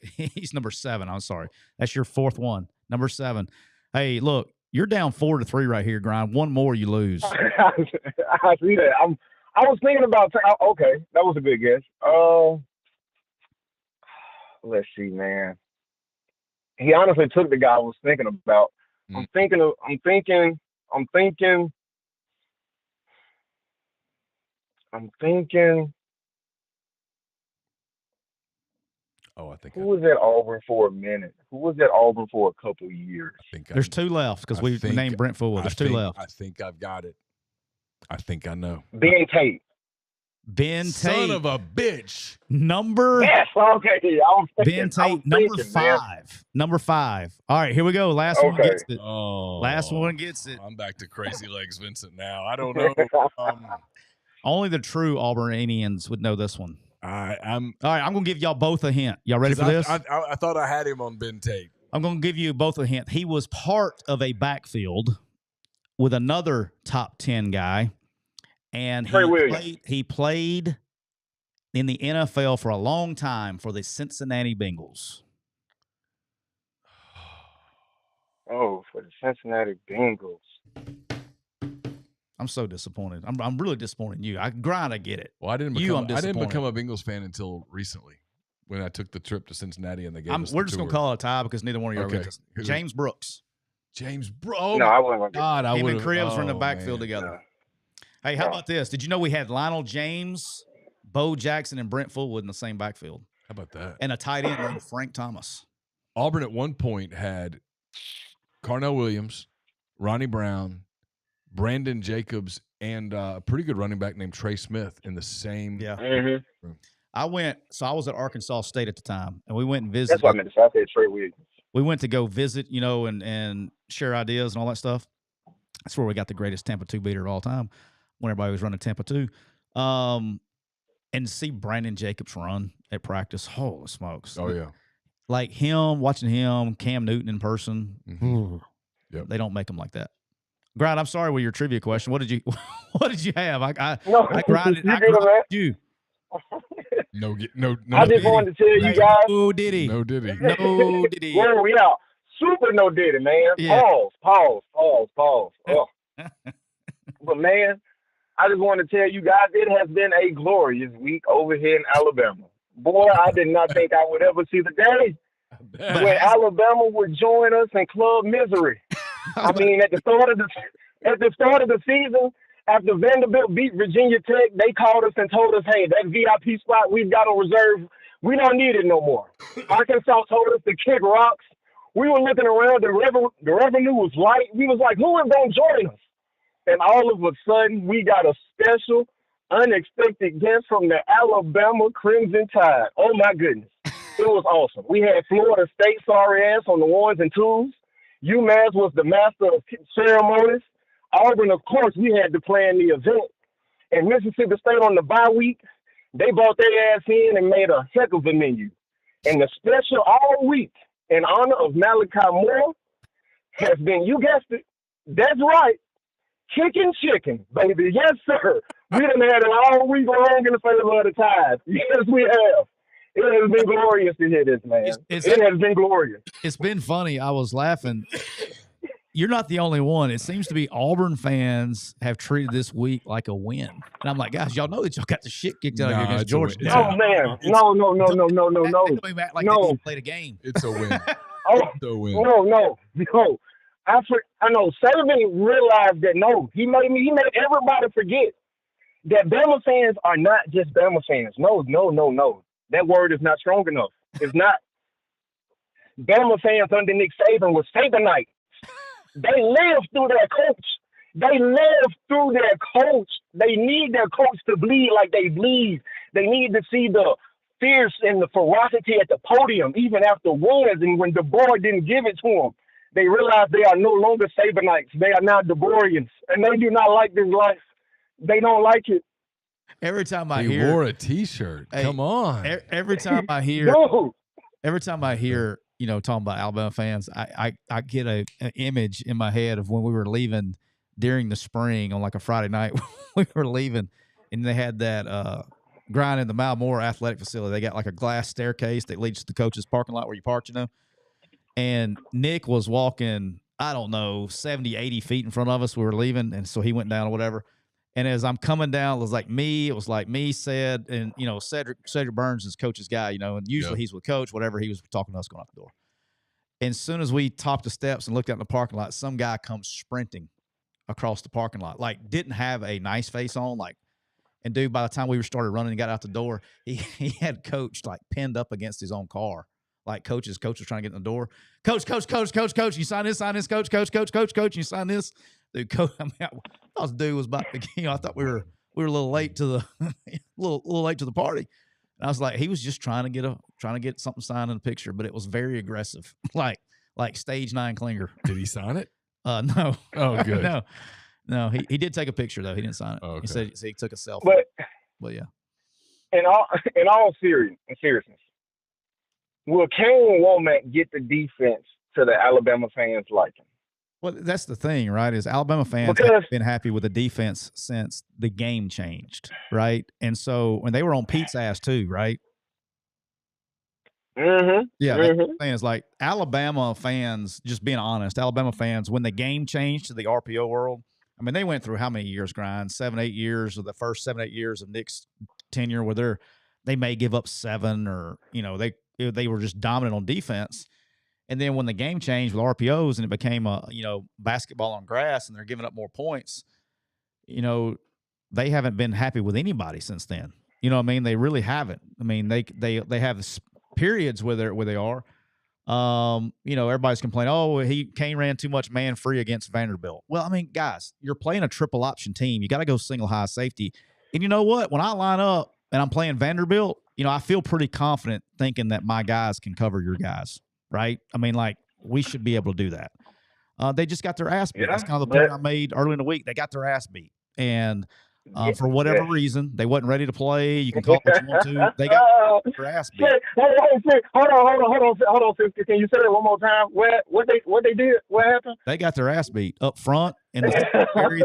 number 7. I'm sorry. That's your 4th one. Number 7. Hey, look, you're down 4-3 right here, Grind. One more, you lose. I see that. I was thinking about. Okay, that was a good guess. Let's see, man. He honestly took the guy I was thinking about. I'm thinking. Oh, I think. Who was at Auburn for a minute? Who was at Auburn for a couple of years? There's 2 left because we named Brent Fullwood. There's 2 left. I think I've got it. I think I know. Ben Tate. Ben Tate. Son of a bitch. Number. Yes. Okay. Ben Tate, number 5. Man. Number 5. All right, here we go. Last one gets it. Oh. Last one gets it. I'm back to Crazy Legs Vincent now. I don't know. Only the true Auburnanians would know this one. I'm All right, I'm going to give y'all both a hint. Y'all ready for this? I thought I had him on Ben Tate. I'm going to give you both a hint. He was part of a backfield with another top 10 guy, and he played in the NFL for a long time for the Cincinnati Bengals. Oh, for the Cincinnati Bengals. I'm so disappointed. I'm really disappointed in you. I get it. Well, I didn't become a Bengals fan until recently when I took the trip to Cincinnati and they gave us the We're just going to tour. call it a tie because neither one of you are with us. James Brooks. No, I wasn't. God, I would. Him and Cribbs were in the backfield together. Yeah. Hey, how about this? Did you know we had Lionel James, Bo Jackson, and Brent Fullwood in the same backfield? How about that? And a tight end named Frank Thomas. Auburn at one point had Carnell Williams, Ronnie Brown, Brandon Jacobs, and a pretty good running back named Trey Smith in the same room. I was at Arkansas State at the time, and we went and visited. That's what I meant to say. I said Trey Williams. We went to go visit, and share ideas and all that stuff. That's where we got the greatest Tampa 2 beater of all time when everybody was running Tampa 2. And to see Brandon Jacobs run at practice, holy smokes. Oh, yeah. Like watching him, Cam Newton in person. Yep. They don't make them like that. Grind, I'm sorry with your trivia question. What did you have? I grinded you. No. I just wanted to tell you guys. No diddy. No diddy. No diddy. Where we out? Super no diddy, man. Yeah. Pause. Oh. But man, I just want to tell you guys, it has been a glorious week over here in Alabama. Boy, I did not think I would ever see the day when Alabama would join us in club misery. I mean, at the start of the season, after Vanderbilt beat Virginia Tech, they called us and told us, hey, that VIP spot we've got on reserve, we don't need it no more. Arkansas told us to kick rocks. We were looking around, the revenue was light. We was like, who is going to join us? And all of a sudden, we got a special, unexpected guest from the Alabama Crimson Tide. Oh, my goodness. It was awesome. We had Florida State sorry ass on the ones and twos. UMass was the master of ceremonies. Auburn, of course, we had to plan the event. And Mississippi State on the bye week, they brought their ass in and made a heck of a menu. And the special all week in honor of Malachi Moore has been, you guessed it, that's right, chicken, baby. Yes, sir. We done had it all week long in the favor of the Tide. Yes, we have. It has been glorious to hear this, man. It has been glorious. It's been funny. I was laughing. You're not the only one. It seems to be Auburn fans have treated this week like a win. And I'm like, guys, y'all know that y'all got the shit kicked out of you against Georgia. Oh, man. No. They don't even act like they didn't play the game. It's a win. It's a win. No. I know Saban realized that, he made everybody forget that Bama fans are not just Bama fans. No. That word is not strong enough. It's not. Bama fans under Nick Saban was Sabanites. They live through their coach. They need their coach to bleed like they bleed. They need to see the fierce and the ferocity at the podium, even after wins. And when DeBoer didn't give it to them, they realize they are no longer Sabanites. They are now DeBoerians, and they do not like this life. They don't like it. Every time I hear, he wore a T-shirt. Hey, come on. Every time I hear, talking about Alabama fans, I get an image in my head of when we were leaving during the spring on like a Friday night. We were leaving, and they had that grind in the Malmore Athletic Facility. They got like a glass staircase that leads to the coach's parking lot where you parked, And Nick was walking, 70, 80 feet in front of us. We were leaving, and so he went down or whatever. And as I'm coming down, it was like me, Ced, and, Cedric Burns is coach's guy, and usually he's with coach, whatever. He was talking to us going out the door. And as soon as we topped the steps and looked out in the parking lot, some guy comes sprinting across the parking lot, like didn't have a nice face on, and dude, by the time we started running and got out the door, he had coach like pinned up against his own car. Like coach was trying to get in the door. Coach, you sign this, coach, you sign this. Dude, coach, I thought the dude was about to, I thought we were a little late to the little late to the party. And I was like, he was just trying to get something signed in the picture, but it was very aggressive, like stage 9 clinger. Did he sign it? No. Oh, good. No. He did take a picture though. He didn't sign it. Oh, okay. He said he took a selfie. But yeah. In all seriousness, will Kane Womack get the defense to the Alabama fans' liking? Well, that's the thing, right? Is Alabama fans have been happy with the defense since the game changed, right? And so when they were on Pete's ass too, right? Mm-hmm. Yeah, that's the thing is like Alabama fans, just being honest, Alabama fans, when the game changed to the RPO world, I mean, they went through how many years, grind? 7-8 years, or the first 7-8 years of Nick's tenure, where they may give up 7, or they were just dominant on defense. And then when the game changed with RPOs and it became basketball on grass and they're giving up more points, they haven't been happy with anybody since then. You know what I mean? They really haven't. I mean, they have periods where they are. Everybody's complaining, Kane ran too much man free against Vanderbilt. Well, I mean, guys, you're playing a triple option team. You got to go single high safety. And you know what? When I line up and I'm playing Vanderbilt, I feel pretty confident thinking that my guys can cover your guys. Right? I mean, we should be able to do that. They just got their ass beat. That's kind of the point I made early in the week. They got their ass beat. And for whatever reason, they wasn't ready to play. You can call it what you want to. They got their ass beat. Hold on, Siskey. Can you say that one more time? What they did? What happened? They got their ass beat up front in the secondary.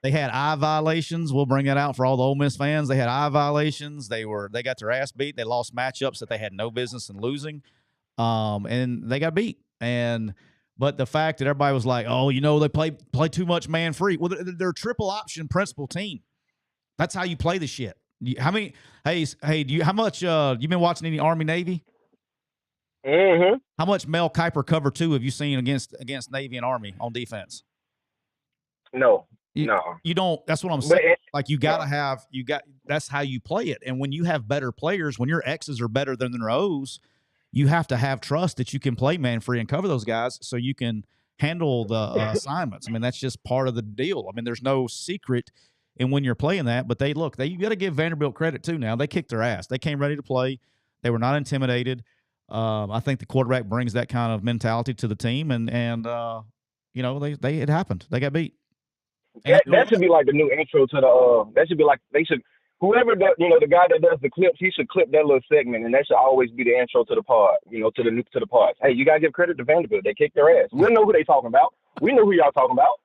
They had eye violations. We'll bring that out for all the Ole Miss fans. They had eye violations. They got their ass beat. They lost matchups that they had no business in losing. And they got beat. But the fact that everybody was like, they play too much man free. Well, they're a triple option principal team. That's how you play the shit. How much you've been watching any Army Navy? Mm-hmm. How much Mel Kiper cover 2 have you seen against Navy and Army on defense? No. You don't. That's what I'm saying. That's how you play it. And when you have better players, when your X's are better than their O's, you have to have trust that you can play man free and cover those guys so you can handle the assignments. I mean, that's just part of the deal. I mean, there's no secret in when you're playing that. But you got to give Vanderbilt credit too. Now they kicked their ass. They came ready to play. They were not intimidated. I think the quarterback brings that kind of mentality to the team, and it happened. They got beat. That should be like the new intro to the. That should be like they should. Whoever the the guy that does the clips, he should clip that little segment, and that should always be the intro to the pod. To the pods. Hey, you gotta give credit to Vanderbilt. They kicked their ass. We know who they talking about. We know who y'all talking about.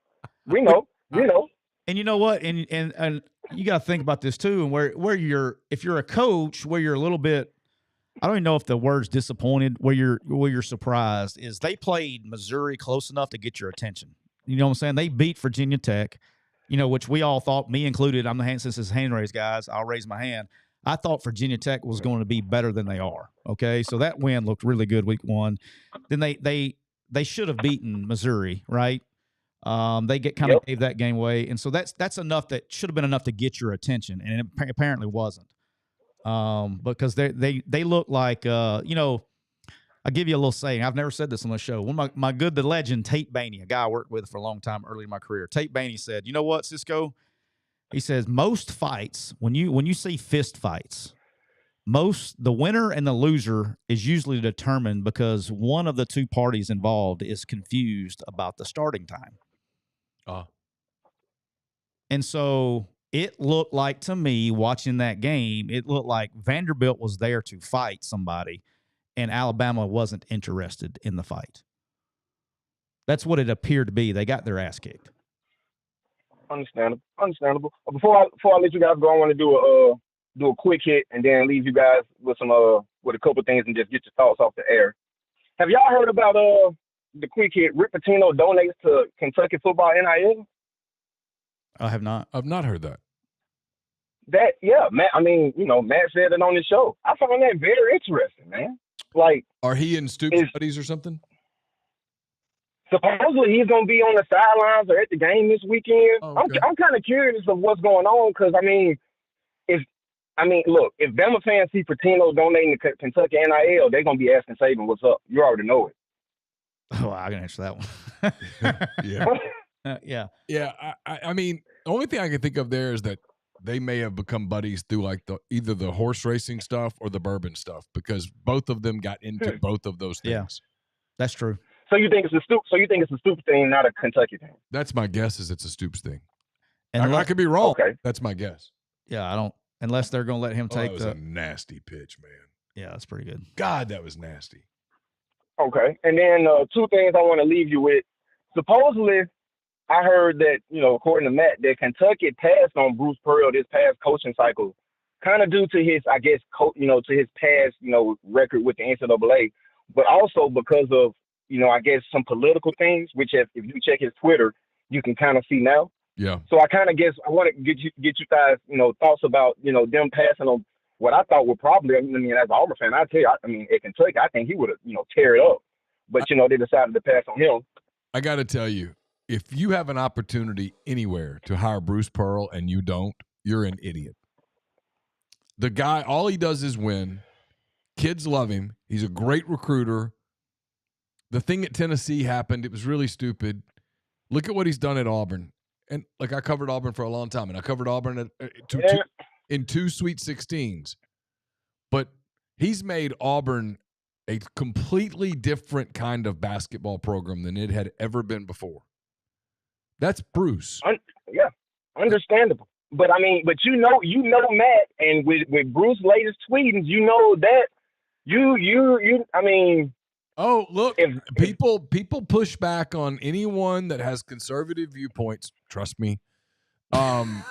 We know. You know. And you know what? And you got to think about this too. And where you're, if you're a coach, where you're a little bit, I don't even know if the word's disappointed. Where you're surprised is they played Missouri close enough to get your attention. You know what I'm saying? They beat Virginia Tech, which we all thought, me included. Since it's hand raised, guys, I'll raise my hand. I thought Virginia Tech was going to be better than they are. Okay, so that win looked really good week one. Then they should have beaten Missouri, right? They gave that game away, and so that's enough. That should have been enough to get your attention, and it apparently wasn't. Because they look like I'll give you a little saying. I've never said this on the show. One of the legend Tate Bainey, a guy I worked with for a long time early in my career. Tate Bainey said, "You know what, Cisco?" He says most fights, when you see fist fights, the winner and the loser is usually determined because one of the two parties involved is confused about the starting time. And so it looked like to me, watching that game, it looked like Vanderbilt was there to fight somebody and Alabama wasn't interested in the fight. That's what it appeared to be. They got their ass kicked. Understandable. Before I let you guys go, I want to do a quick hit and then leave you guys with with a couple things and just get your thoughts off the air. Have y'all heard about the quick hit? Rick Pitino donates to Kentucky football NIL. I have not. I've not heard that. Matt. Matt said it on his show. I found that very interesting, man. Like, are he in Stoops Buddies or something? Supposedly he's going to be on the sidelines or at the game this weekend. Oh, okay. I'm kind of curious of what's going on because, look, if Bama fans see Pitino donating to Kentucky NIL, they're going to be asking Saban what's up. You already know it. Oh, I can answer that one. Yeah. Yeah. I mean, the only thing I can think of there is that they may have become buddies through like either the horse racing stuff or the bourbon stuff because both of them got into both of those things. Yeah, that's true. So you think it's a Stoops thing, not a Kentucky thing? That's my guess. Is it's a Stoops thing. And I could be wrong. Okay, that's my guess. Yeah, I don't. Unless they're going to let him take that was a nasty pitch, man. Yeah, that's pretty good. God, that was nasty. Okay, and then two things I want to leave you with. Supposedly, I heard that according to Matt, that Kentucky passed on Bruce Pearl this past coaching cycle, kind of due to his, I guess, to his past, record with the NCAA, but also because of I guess some political things, which if you check his Twitter, you can kind of see now. Yeah. So I kind of guess I want to get you guys, thoughts about, them passing on what I thought would probably, as an Auburn fan, I tell you, at Kentucky, I think he would have, tear it up. But, they decided to pass on him. I got to tell you, if you have an opportunity anywhere to hire Bruce Pearl and you don't, you're an idiot. The guy, all he does is win. Kids love him. He's a great recruiter. The thing at Tennessee happened. It was really stupid. Look at what he's done at Auburn. And, I covered Auburn for a long time, and I covered Auburn in two Sweet 16s. But he's made Auburn a completely different kind of basketball program than it had ever been before. That's Bruce. Understandable. But, but Matt, and with Bruce's latest tweetings, that Oh, look, people push back on anyone that has conservative viewpoints. Trust me. And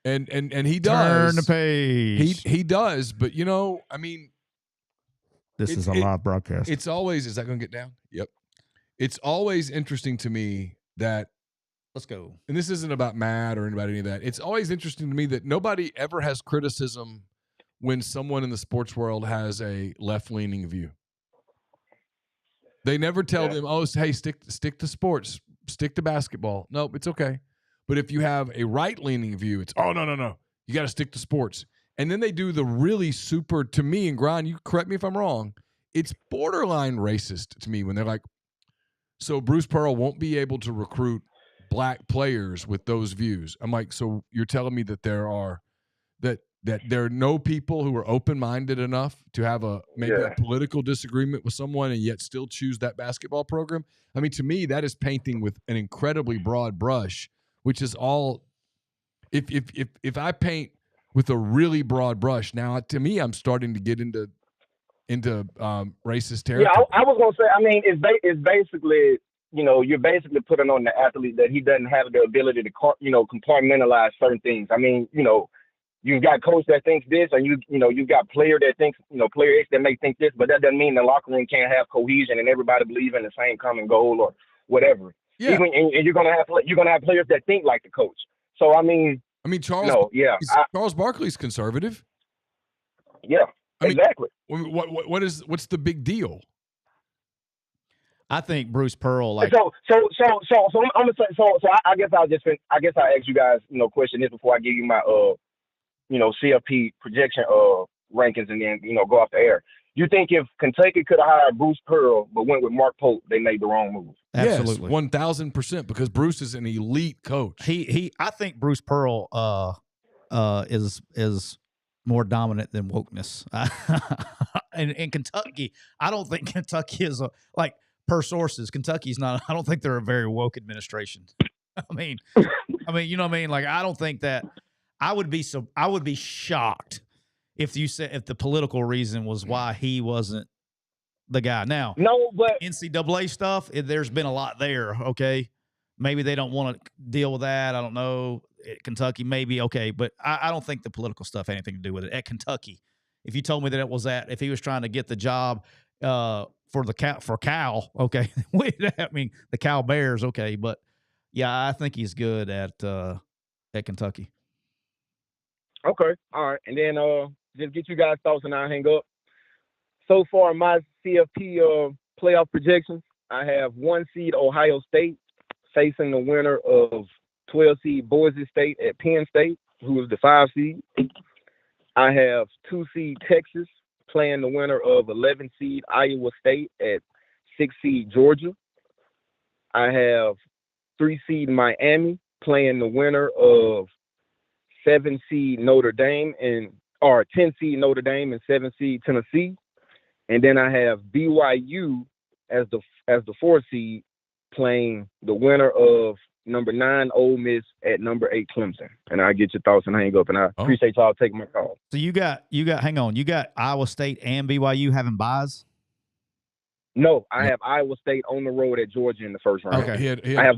he does. Turn the page. He does, but this is a live broadcast. It's always, is that going to get down? Yep. It's always interesting to me that, let's go. And this isn't about Matt or anybody, any of that. It's always interesting to me that nobody ever has criticism when someone in the sports world has a left-leaning view. They never tell them, oh, hey, stick to sports, stick to basketball. Nope, it's okay. But if you have a right-leaning view, it's, oh, no. You got to stick to sports. And then they do the really super, to me, and Grind, you correct me if I'm wrong, it's borderline racist to me when they're like, so Bruce Pearl won't be able to recruit black players with those views. I'm like, so you're telling me that there are no people who are open-minded enough to have maybe a political disagreement with someone and yet still choose that basketball program? To me, that is painting with an incredibly broad brush which is all. If I paint with a really broad brush, now to me, I'm starting to get into racist territory. Yeah, I was gonna say. I mean, it's basically, you're basically putting on the athlete that he doesn't have the ability to, compartmentalize certain things. I mean, you've got coach that thinks this, and you've got player that thinks, player X that may think this, but that doesn't mean the locker room can't have cohesion and everybody believe in the same common goal or whatever. Yeah. Even, and you're gonna have players that think like the coach. So I mean, Charles Barkley's conservative. Yeah, exactly. What's the big deal? I think Bruce Pearl. I'm gonna say. So I guess I'll ask you guys, question this before I give you my CFP projection rankings, and then go off the air. You think if Kentucky could have hired Bruce Pearl but went with Mark Pope, they made the wrong move? Absolutely, 1,000%, because Bruce is an elite coach. I think Bruce Pearl is more dominant than wokeness. And in Kentucky, I don't think Kentucky is per sources. Kentucky's not. I don't think they're a very woke administration. I mean, you know what I mean? I don't think that. I would be shocked if the political reason was why he wasn't the guy. Now, no, but NCAA stuff, there's been a lot there. Okay, maybe they don't want to deal with that. I don't know. At Kentucky, maybe okay, but I don't think the political stuff had anything to do with it. At Kentucky, if you told me that it was if he was trying to get the job for Cal, okay, I mean the Cal Bears, okay, but yeah, I think he's good at Kentucky. Okay, all right, and then just get you guys' thoughts and I'll hang up. So far, my CFP playoff projections, I have 1 seed Ohio State facing the winner of 12 seed Boise State at Penn State, who is the 5 seed. I have 2 seed Texas playing the winner of 11 seed Iowa State at 6 seed Georgia. I have 3 seed Miami playing the winner of 7 seed Notre Dame and 10 seed Notre Dame and 7 seed Tennessee. And then I have BYU as the 4 seed playing the winner of number 9 Ole Miss at number 8 Clemson. And I'll get your thoughts and hang up. And I appreciate y'all taking my call. So you got Iowa State and BYU having buys? No, I have Iowa State on the road at Georgia in the first round. Okay. I have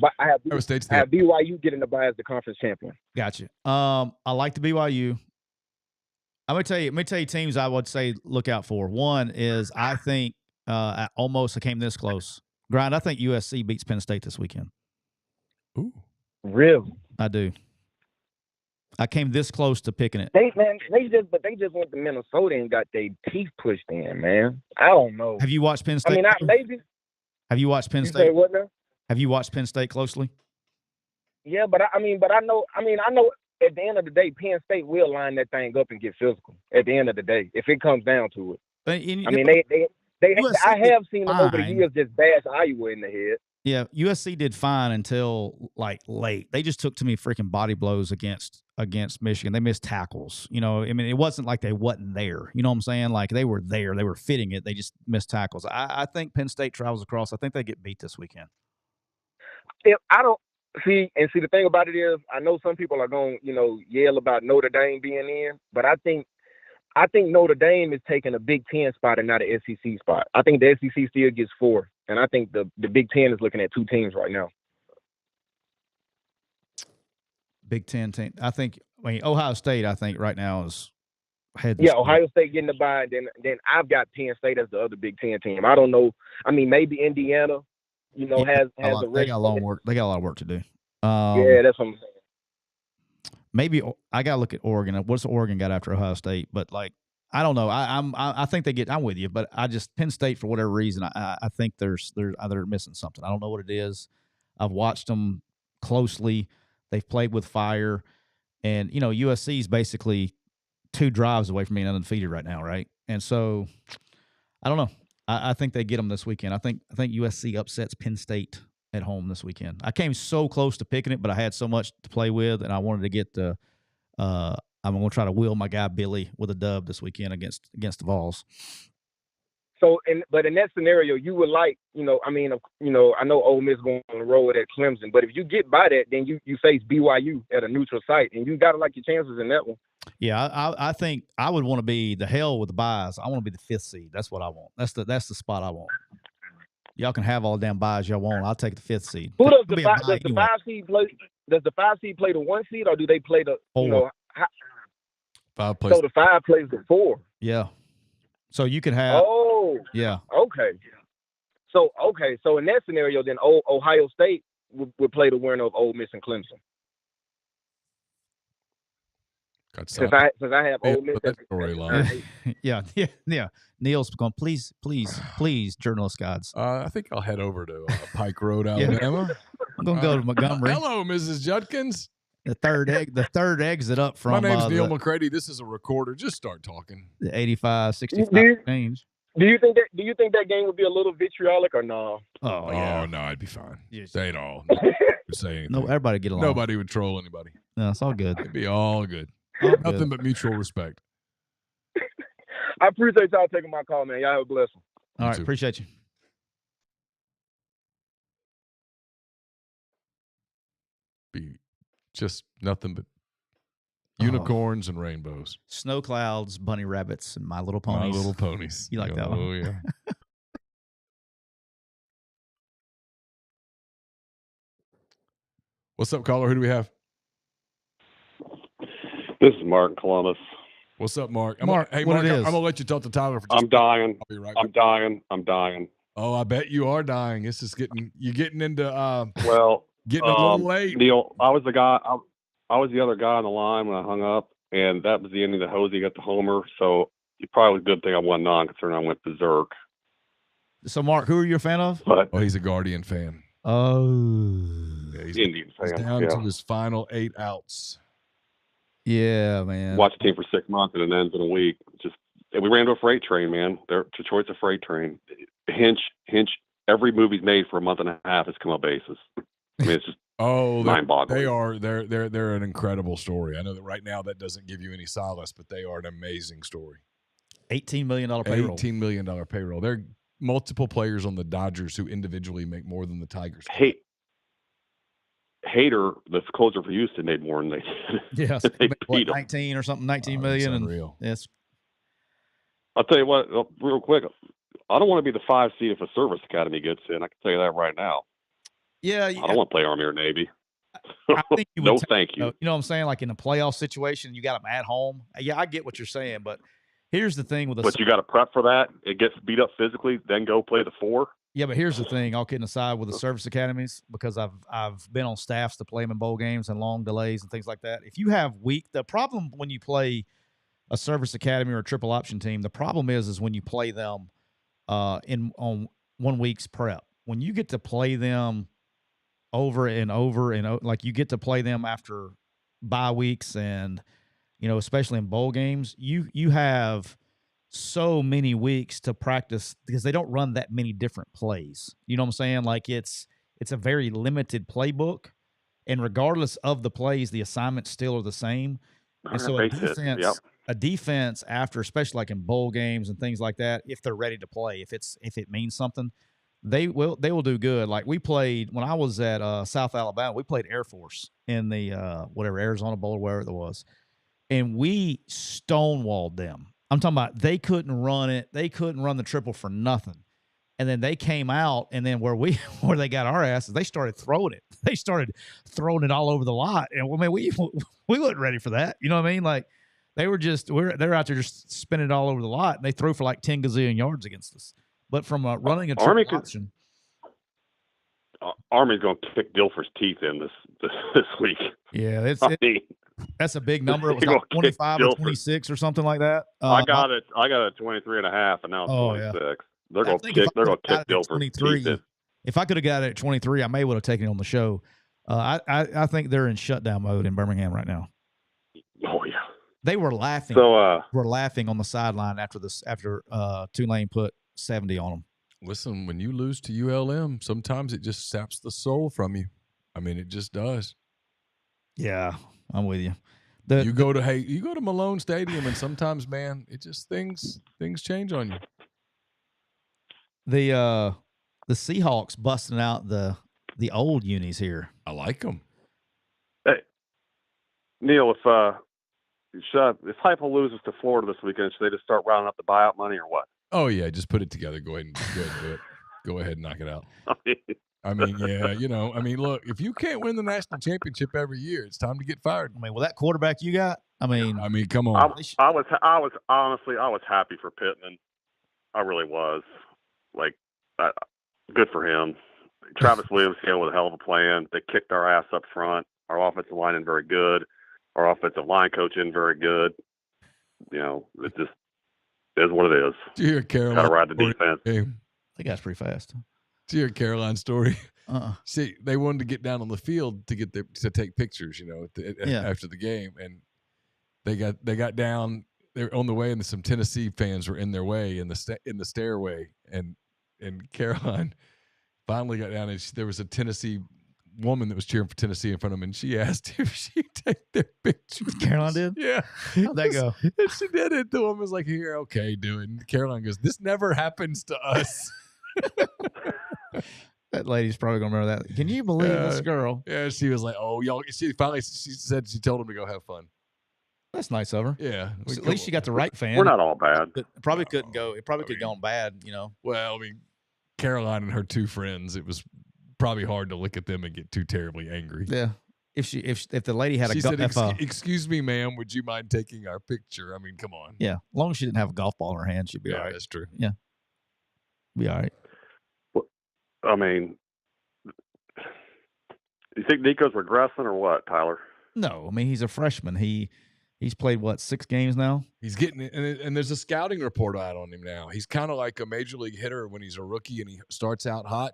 BYU getting the bye as the conference champion. Gotcha. I like the BYU. I'm gonna tell you teams I would say look out for. One is I think I came this close. Grind, I think USC beats Penn State this weekend. Ooh. Really? I do. I came this close to picking it. They just went to Minnesota and got their teeth pushed in, man. I don't know. Have you watched Penn State? I mean, maybe. Have you watched Penn State? Say what now? Have you watched Penn State closely? Yeah, but I know at the end of the day, Penn State will line that thing up and get physical. At the end of the day, if it comes down to it. I have seen them over the years just bash Iowa in the head. Yeah, USC did fine until late. They just took too many freaking body blows against Michigan. They missed tackles. It wasn't like they wasn't there. You know what I'm saying? They were there. They were fitting it. They just missed tackles. I think Penn State travels across. I think they get beat this weekend. If I don't see the thing about it is, I know some people are going to yell about Notre Dame being in, but I think Notre Dame is taking a Big Ten spot and not an SEC spot. I think the SEC still gets 4, and I think the Big Ten is looking at 2 teams right now. Big Ten team. Ohio State, I think right now is head. Yeah, Ohio State getting the bye, and then I've got Penn State as the other Big Ten team. I don't know. I mean, maybe Indiana, has the rest. They got a lot of work. They got a lot of work to do. Yeah, that's what I'm saying. Maybe I gotta look at Oregon. What's Oregon got after Ohio State? But I don't know. I think they get. I'm with you, but Penn State for whatever reason. I think they're missing something. I don't know what it is. I've watched them closely. They've played with fire, and USC is basically 2 drives away from being undefeated right now, right? And so I don't know. I think they get them this weekend. I think USC upsets Penn State at home this weekend. I came so close to picking it, but I had so much to play with, and I wanted to get the. I'm going to try to wheel my guy Billy with a dub this weekend against the Vols. but in that scenario, you would like, I know Ole Miss going on the road at Clemson, but if you get by that, then you face BYU at a neutral site, and you got to like your chances in that one. Yeah, I think I would want to be the hell with the buys. I want to be the 5th seed. That's what I want. That's the spot I want. Y'all can have all the damn buys y'all want. I'll take the 5th seed. Who does the 5 seed play? Does the 5 seed play the 1 seed, or do they play the 4? 5 plays. So the 5 plays the 4. Yeah. So you could have. Oh. Yeah. Okay. So in that scenario, then Ohio State would play the winner of Ole Miss and Clemson. Since I have Ole Miss. Yeah. Neal's going, please, journalist guides. I think I'll head over to Pike Road, Alabama. I'm going to go to Montgomery. Hello, Mrs. Judkins. The third exit up from. My name's Neal McCready. This is a recorder. Just start talking. The 85-65 range. Do you think that game would be a little vitriolic or no? Oh yeah. Oh no, I'd be fine. Yes. Say it all. Would say anything. No, everybody get along. Nobody would troll anybody. No, it's all good. It'd be all good. Nothing but mutual respect. I appreciate y'all taking my call, man. Y'all have a blessing. All right, appreciate you. Be just nothing but unicorns and rainbows. Snow clouds, bunny rabbits, and My Little Ponies. My Little Ponies. You like that one? Oh, yeah. What's up, caller? Who do we have? This is Mark in Columbus. What's up, Mark? Mark, hey, what Mark, it I'm is? going to let you talk to Tyler for just I'm dying. I'll be right I'm back. dying. I'm dying. Oh, I bet you are dying. This is you're getting into Well, getting a little late. Neal, I was the guy. I was the other guy on the line when I hung up, and that was the ending of the Hosey got the homer. So it probably was a good thing I won non-concern. I went berserk. So, Mark, who are you a fan of? But he's a Guardian fan. Oh, yeah, he's Indian fan. He's down yeah. to his final 8 outs. Yeah, man. Watch the team for 6 months and it ends in a week. And we ran into a freight train, man. Detroit's a freight train. Hinch. Every movie's made for a month and a half has come up bases. I mean, it's just mind-boggling. They are. They're an incredible story. I know that right now that doesn't give you any solace, but they are an amazing story. $18 million payroll. $18 million payroll. There are multiple players on the Dodgers who individually make more than the Tigers. Hader, the closer for Houston, made more than they did. Yes, what, 19 or something, 19 million. That's unreal. Yes. I'll tell you what, real quick. I don't want to be the 5 seed if a service academy gets in. I can tell you that right now. Yeah. I don't want to play Army or Navy. I think you would thank you. You know what I'm saying? Like in a playoff situation, you got them at home. Yeah, I get what you're saying, but here's the thing with But you got to prep for that. It gets beat up physically, then go play the 4. Yeah, but here's the thing. All kidding aside, with the service academies, because I've been on staffs to play them in bowl games and long delays and things like that. If you have the problem when you play a service academy or a triple option team, the problem is when you play them on 1 week's prep. When you get to play them over and over and like you get to play them after bye weeks and especially in bowl games, you have so many weeks to practice because they don't run that many different plays. You know what I'm saying? Like it's a very limited playbook, and regardless of the plays, the assignments still are the same. And so a defense after, especially like in bowl games and things like that, if they're ready to play, if it means something, they will do good. Like we played when I was at South Alabama, we played Air Force in the Arizona Bowl or wherever it was, and we stonewalled them. I'm talking about they couldn't run it. They couldn't run the triple for nothing. And then they came out, and then where they got our asses, they started throwing it. They started throwing it all over the lot. And we weren't ready for that. You know what I mean? Like they're out there just spinning it all over the lot, and they threw for like 10 gazillion yards against us. But from running a triple option, Army's going to kick Dilfer's teeth in this week. Yeah, that's a big number. It was like 25 or 26 or something like that. I got it. I got it 23.5, and now it's 26. Yeah. They're going to kick Dilfer's teeth in. If I could have got it at 23, I may would have taken it on the show. I think they're in shutdown mode in Birmingham right now. Oh yeah, they were laughing. So were laughing on the sideline after Tulane put 70 on them. Listen, when you lose to ULM, sometimes it just saps the soul from you. I mean, it just does. Yeah, I'm with you. You go to Malone Stadium, and sometimes, man, it just things change on you. The Seahawks busting out the old unis here. I like them. Hey, Neal, if Heupel loses to Florida this weekend, should they just start rounding up the buyout money or what? Oh yeah, just put it together. Go ahead and do it. Go ahead and knock it out. I mean, yeah, look, if you can't win the national championship every year, it's time to get fired. I mean, with that quarterback you got, I mean, come on. I was honestly happy for Pittman. I really was. Like, good for him. Travis Williams came with a hell of a plan. They kicked our ass up front. Our offensive line isn't very good. Our offensive line coach isn't very good. It just is what it is. Did you hear Caroline? Got to ride the defense. I think that's pretty fast. Did you hear Caroline's story? See, they wanted to get down on the field to take pictures, after the game, and they got down. They're on the way, and some Tennessee fans were in their way in the stairway, and Caroline finally got down, and there was a Tennessee woman that was cheering for Tennessee in front of them, and she asked if she'd take their pictures. Caroline did? Yeah. How'd that go? And she did it. The woman was like, "Here, okay, do it." And Caroline goes, "This never happens to us." That lady's probably gonna remember that. Can you believe this girl? Yeah, she was like, "Oh, y'all." She said she told him to go have fun. That's nice of her. Yeah, at least she got the right fan. We're not all bad. It probably couldn't go. It probably could have gone bad. Well, I mean, Caroline and her two friends. It was probably hard to look at them and get too terribly angry. Yeah. If the lady had she said, "Excuse me, ma'am, would you mind taking our picture?" I mean, come on. Yeah, as long as she didn't have a golf ball in her hand, she'd be all right. That's true. Yeah, be all right. Well, I mean, you think Nico's regressing or what, Tyler? No, I mean he's a freshman. He's played 6 games now. He's getting it, and there's a scouting report out on him now. He's kind of like a major league hitter when he's a rookie and he starts out hot.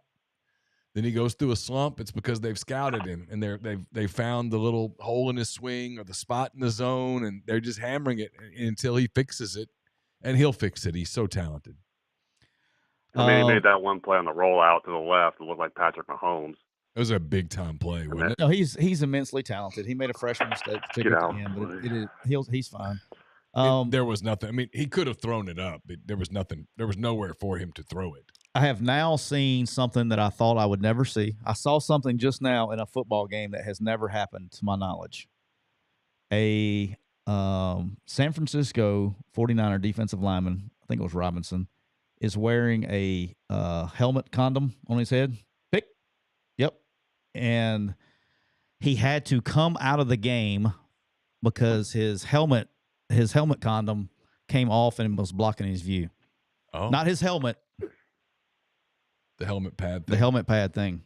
Then he goes through a slump. It's because they've scouted him and they've found the little hole in his swing or the spot in the zone, and they're just hammering it until he fixes it, and he'll fix it. He's so talented. I mean, he made that one play on the rollout to the left. It looked like Patrick Mahomes. It was a big time play, wasn't it? No, he's immensely talented. He made a freshman mistake to take it to him, but he's fine. There was nothing. I mean, he could have thrown it up. There was nothing. There was nowhere for him to throw it. I have now seen something that I thought I would never see. I saw something just now in a football game that has never happened to my knowledge. A San Francisco 49er defensive lineman, I think it was Robinson, is wearing a helmet condom on his head. Yep. And he had to come out of the game because his helmet condom came off and was blocking his view. Oh. Not his helmet. The helmet pad thing. The helmet pad thing.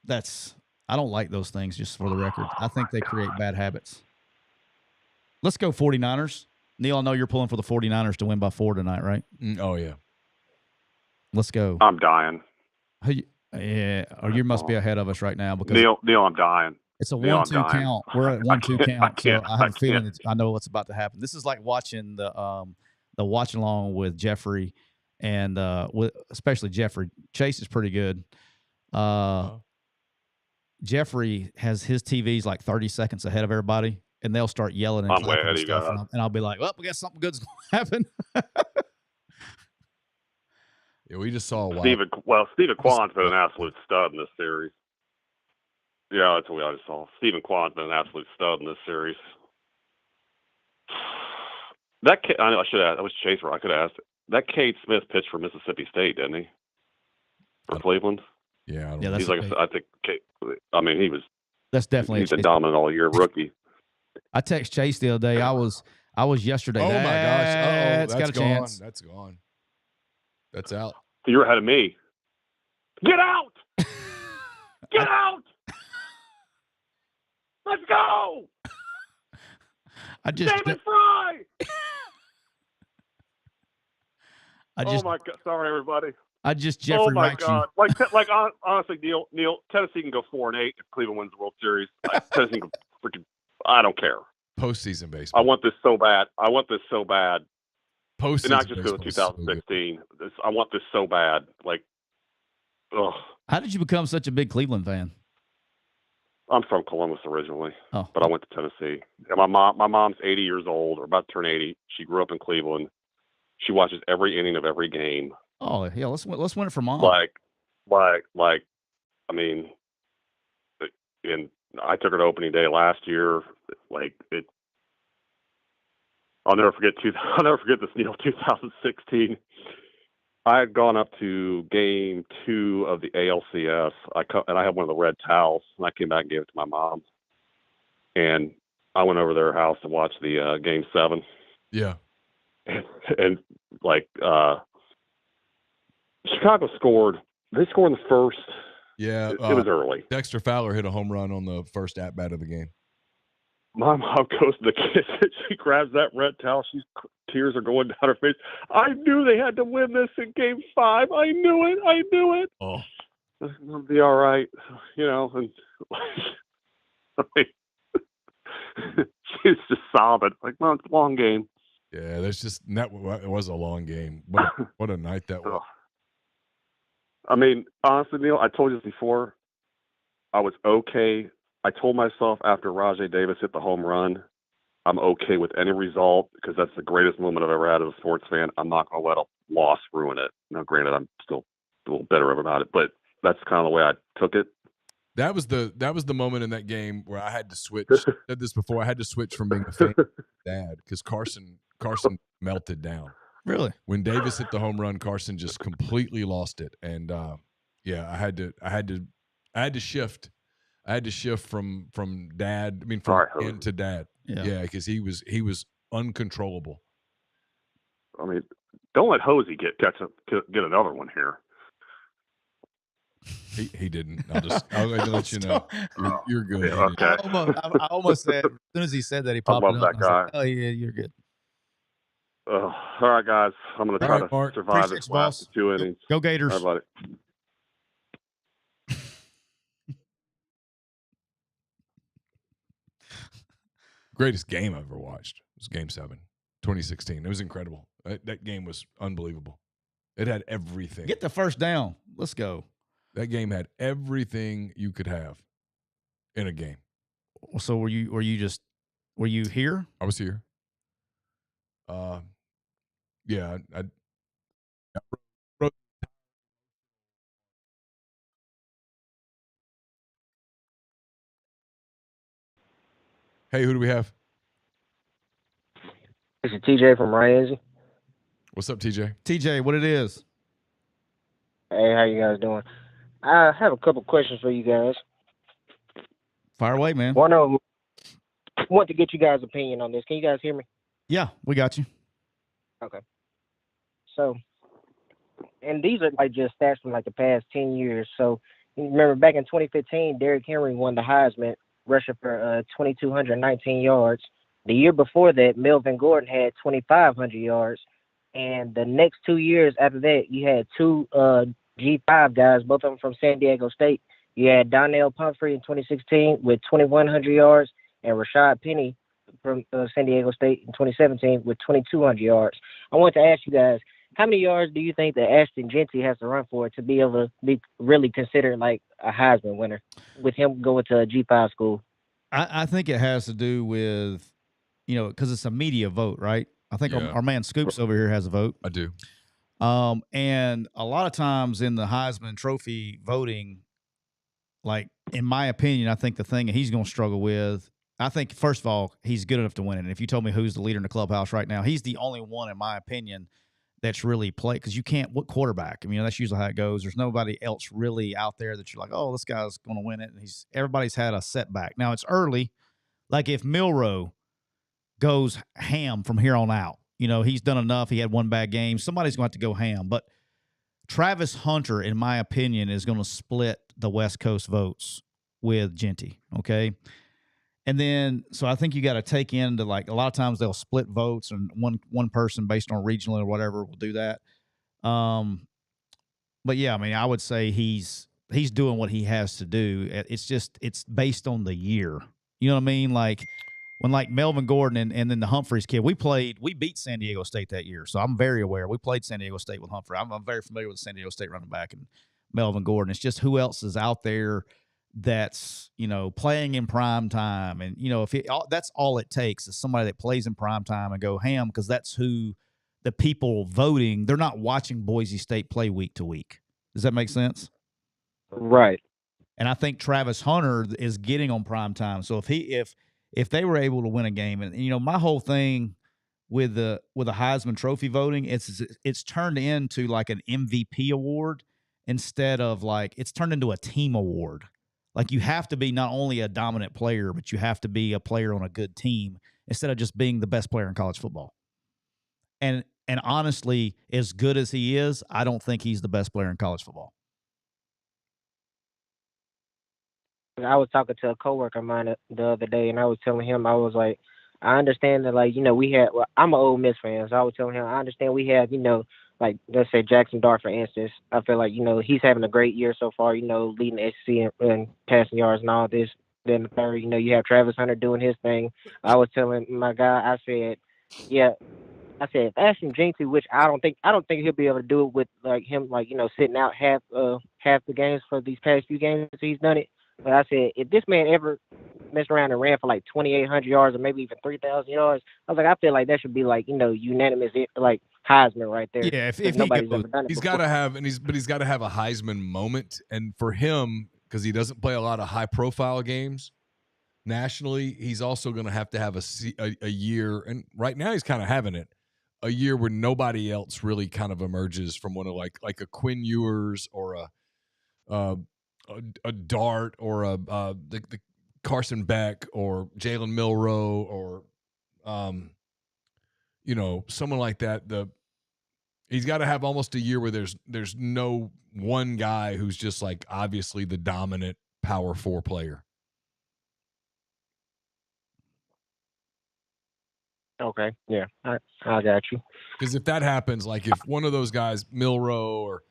I don't like those things, just for the record. I think they create bad habits. Let's go 49ers. Neal, I know you're pulling for the 49ers to win by 4 tonight, right? Oh, yeah. Let's go. I'm dying. Yeah, or you must be ahead of us right now because Neal, I'm dying. It's a 1-2 count. We're at 1-2 count, so I have a feeling I know what's about to happen. This is like watching the watch along with Jeffrey and especially Jeffrey. Chase is pretty good. Jeffrey has his TVs like 30 seconds ahead of everybody, and they'll start yelling and clapping and stuff, and I'll be like, "Well, we got something good's going to happen." Yeah, we just saw Stephen Quan's been an absolute stud in this series. Yeah, that's what I just saw. Stephen Quan's been an absolute stud in this series. That kid, I know I should have. I was Chaser. I could have asked. That Cade Smith pitched for Mississippi State, didn't he? For Cleveland. Yeah, he's like I think. I mean, he was. That's definitely. He's been dominant all year, rookie. I text Chase the other day. I was yesterday. Oh my gosh! It's got a chance. That's gone. That's out. So you're ahead of me. Get out! Get out! Let's go! David Fry! Oh my God! Sorry, everybody. Jeffrey. Oh my God! Like honestly, Neal, Tennessee can go 4-8 if Cleveland wins the World Series. Tennessee can freaking. I don't care. Postseason baseball. I want this so bad. Postseason. Not just go to 2016. I want this so bad. Like, ugh. How did you become such a big Cleveland fan? I'm from Columbus originally, but I went to Tennessee. And my mom's 80 years old, or about to turn 80. She grew up in Cleveland. She watches every inning of every game. Oh yeah, let's win it for Mom. Like, I mean, and I took her to opening day last year. Like it, I'll never forget this, Neal, 2016. I had gone up to game 2 of the ALCS. And I had one of the red towels, and I came back and gave it to my mom. And I went over to their house to watch the game 7. Yeah. And like Chicago scored. They scored in the first. Yeah. It was early. Dexter Fowler hit a home run on the first at-bat of the game. My mom goes to the kitchen. She grabs that red towel. Tears are going down her face. I knew they had to win this in game 5. I knew it. Oh. It'll be all right. And I mean, she's just sobbing. Like, well, it's a long game. Yeah, it was a long game. What a night that was. I mean, honestly, Neal, I told you this before. I was okay. I told myself after Rajay Davis hit the home run, I'm okay with any result because that's the greatest moment I've ever had as a sports fan. I'm not going to let a loss ruin it. Now, granted, I'm still a little bitter about it, but that's kind of the way I took it. That was the moment in that game where I had to switch. I said this before. I had to switch from being a fan to dad because Carson melted down. Really? When Davis hit the home run, Carson just completely lost it, and I had to shift. I had to shift from dad. I mean, from fan to dad. Yeah, because he was uncontrollable. I mean, don't let Hosey get another one here. He didn't. I'll let you know. You're good. Yeah, okay. I almost said as soon as he said that he popped I love that guy. Like, oh yeah, you're good. All right, guys. I'm going to try to survive this last 2 innings. Go Gators. All right, buddy. Greatest game I've ever watched was Game 7, 2016. It was incredible. That game was unbelievable. It had everything. Get the first down. Let's go. That game had everything you could have in a game. So were you here? I was here. Yeah. Hey, who do we have? This is TJ from Ryan. What's up, TJ? TJ, what it is? Hey, how you guys doing? I have a couple questions for you guys. Fire away, man. One of them, I want to get you guys' opinion on this. Can you guys hear me? Yeah, we got you. Okay. So, and these are like just stats from like the past 10 years. So, you remember back in 2015, Derrick Henry won the Heisman, rushing for 2,219 yards. The year before that, Melvin Gordon had 2,500 yards. And the next 2 years after that, you had two G5 guys, both of them from San Diego State. You had Donnell Pumphrey in 2016 with 2,100 yards and Rashad Penny from San Diego State in 2017 with 2,200 yards. I want to ask you guys, how many yards do you think that Ashton Jeanty has to run for to be able to be really considered like a Heisman winner with him going to a G5 school? I think it has to do with, because it's a media vote, right? I think our man Scoops over here has a vote. I do. And a lot of times in the Heisman Trophy voting, like, in my opinion, I think the thing he's going to struggle with, I think, first of all, he's good enough to win it. And if you told me who's the leader in the clubhouse right now, he's the only one, in my opinion, that's really played. Because you can't, what quarterback? I mean, that's usually how it goes. There's nobody else really out there that you're like, oh, this guy's going to win it. And everybody's had a setback. Now, it's early. Like, if Milroe goes ham from here on out, he's done enough. He had one bad game. Somebody's going to have to go ham. But Travis Hunter, in my opinion, is going to split the West Coast votes with Jeanty, okay? And then, so I think you got to take into, like, a lot of times they'll split votes, and one person based on regional or whatever will do that. But yeah, I mean, I would say he's doing what he has to do. It's based on the year. You know what I mean? Like, when like Melvin Gordon and then the Humphreys kid, we beat San Diego State that year. So I'm very aware. We played San Diego State with Humphrey. I'm very familiar with the San Diego State running back and Melvin Gordon. It's just who else is out there that's, playing in prime time. And, that's all it takes is somebody that plays in prime time and go ham, because that's who the people voting, they're not watching Boise State play week to week. Does that make sense? Right. And I think Travis Hunter is getting on prime time. So if they were able to win a game, and my whole thing with the Heisman Trophy voting, it's turned into like an MVP award instead of like it's turned into a team award. Like you have to be not only a dominant player, but you have to be a player on a good team instead of just being the best player in college football. And honestly, as good as he is, I don't think he's the best player in college football. I was talking to a coworker of mine the other day, and I was telling him, I was like, I understand that, like, we had, well, I'm an Ole Miss fan, so I was telling him, I understand we have, like, let's say Jackson Dart, for instance. I feel like, he's having a great year so far, leading the SEC and passing yards and all this. Then the third, you have Travis Hunter doing his thing. I was telling my guy, I said, if Ashton Jinky, which I don't think he'll be able to do it with like him, like, sitting out half the games for these past few games he's done it. But I said, if this man ever messed around and ran for like 2,800 yards or maybe even 3,000 yards, I was like, I feel like that should be like, unanimous, like Heisman right there. Yeah, if nobody's ever done it he's before. got to have, he's got to have a Heisman moment. And for him, because he doesn't play a lot of high profile games nationally, he's also going to have a year. And right now he's kind of having it. A year where nobody else really kind of emerges from one of like a Quinn Ewers or a Dart or the Carson Beck or Jalen Milroe or someone like that. He's got to have almost a year where there's no one guy who's just like obviously the dominant power 4 player. Okay, yeah, I got you. Because if that happens, like if one of those guys, Milroe or,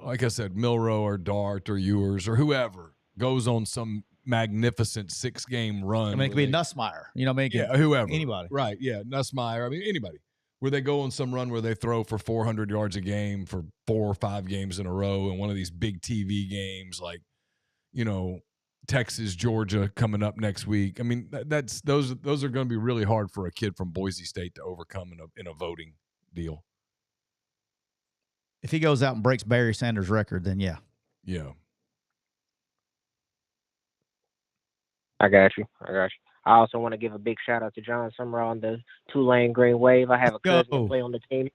like I said, Milroe or Dart or Ewers or whoever, goes on some magnificent 6-game run. I mean, it could be Nussmeier. Whoever. Anybody. Right, yeah, Nussmeier. I mean, anybody. Where they go on some run where they throw for 400 yards a game for 4 or 5 games in a row in one of these big TV games like, Texas, Georgia coming up next week. I mean, those are going to be really hard for a kid from Boise State to overcome in a voting deal. If he goes out and breaks Barry Sanders' record, then yeah. Yeah. I got you. I also want to give a big shout out to John Summerall on the Tulane Green Wave. I have a cousin that play on the team.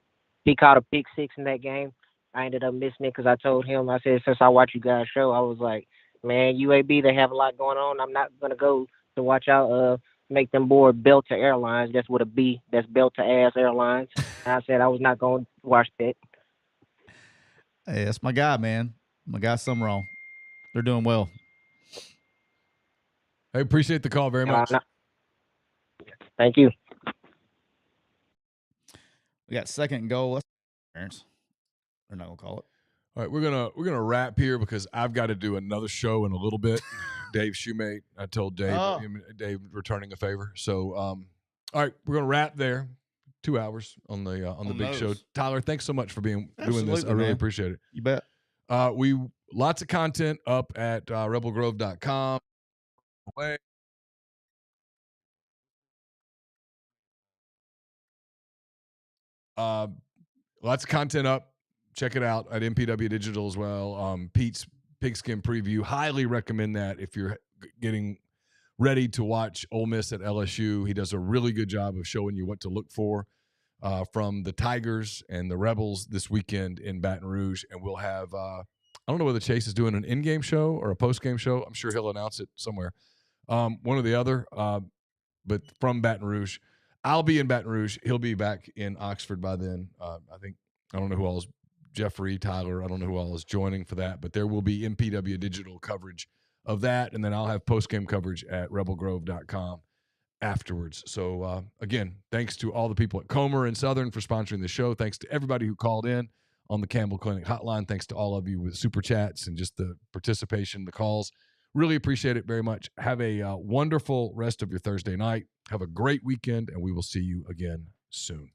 He caught a pick 6 in that game. I ended up missing it because I told him, I said, since I watch you guys show, I was like, man, UAB, they have a lot going on. I'm not going to go to watch out make them board Delta Airlines. That's with a B. That's Delta Ass Airlines. And I said I was not going to watch that. Hey, that's my guy, man. My guy Summerall. They're doing well. I appreciate the call very much. Thank you. We got 2nd and goal. They're not gonna call it. All right, we're gonna wrap here because I've got to do another show in a little bit. Dave Shoemate, I told Dave, Dave returning a favor. So, all right, we're gonna wrap there. 2 hours on the big show. Tyler, thanks so much for doing this. I really appreciate it. You bet. We lots of content up at rebelgrove.com. Lots of content up. Check it out at MPW Digital as well. Pete's Pigskin Preview. Highly recommend that if you're getting ready to watch Ole Miss at LSU. He does a really good job of showing you what to look for from the Tigers and the Rebels this weekend in Baton Rouge. And we'll have, I don't know whether Chase is doing an in-game show or a post-game show. I'm sure he'll announce it somewhere. One or the other, but from Baton Rouge. I'll be in Baton Rouge. He'll be back in Oxford by then. I don't know who all is, Jeffrey, Tyler, I don't know who all is joining for that, but there will be MPW Digital coverage of that, and then I'll have post-game coverage at rebelgrove.com afterwards. So, again, thanks to all the people at Comer and Southern for sponsoring the show. Thanks to everybody who called in on the Campbell Clinic Hotline. Thanks to all of you with Super Chats and just the participation, the calls. Really appreciate it very much. Have a wonderful rest of your Thursday night. Have a great weekend, and we will see you again soon.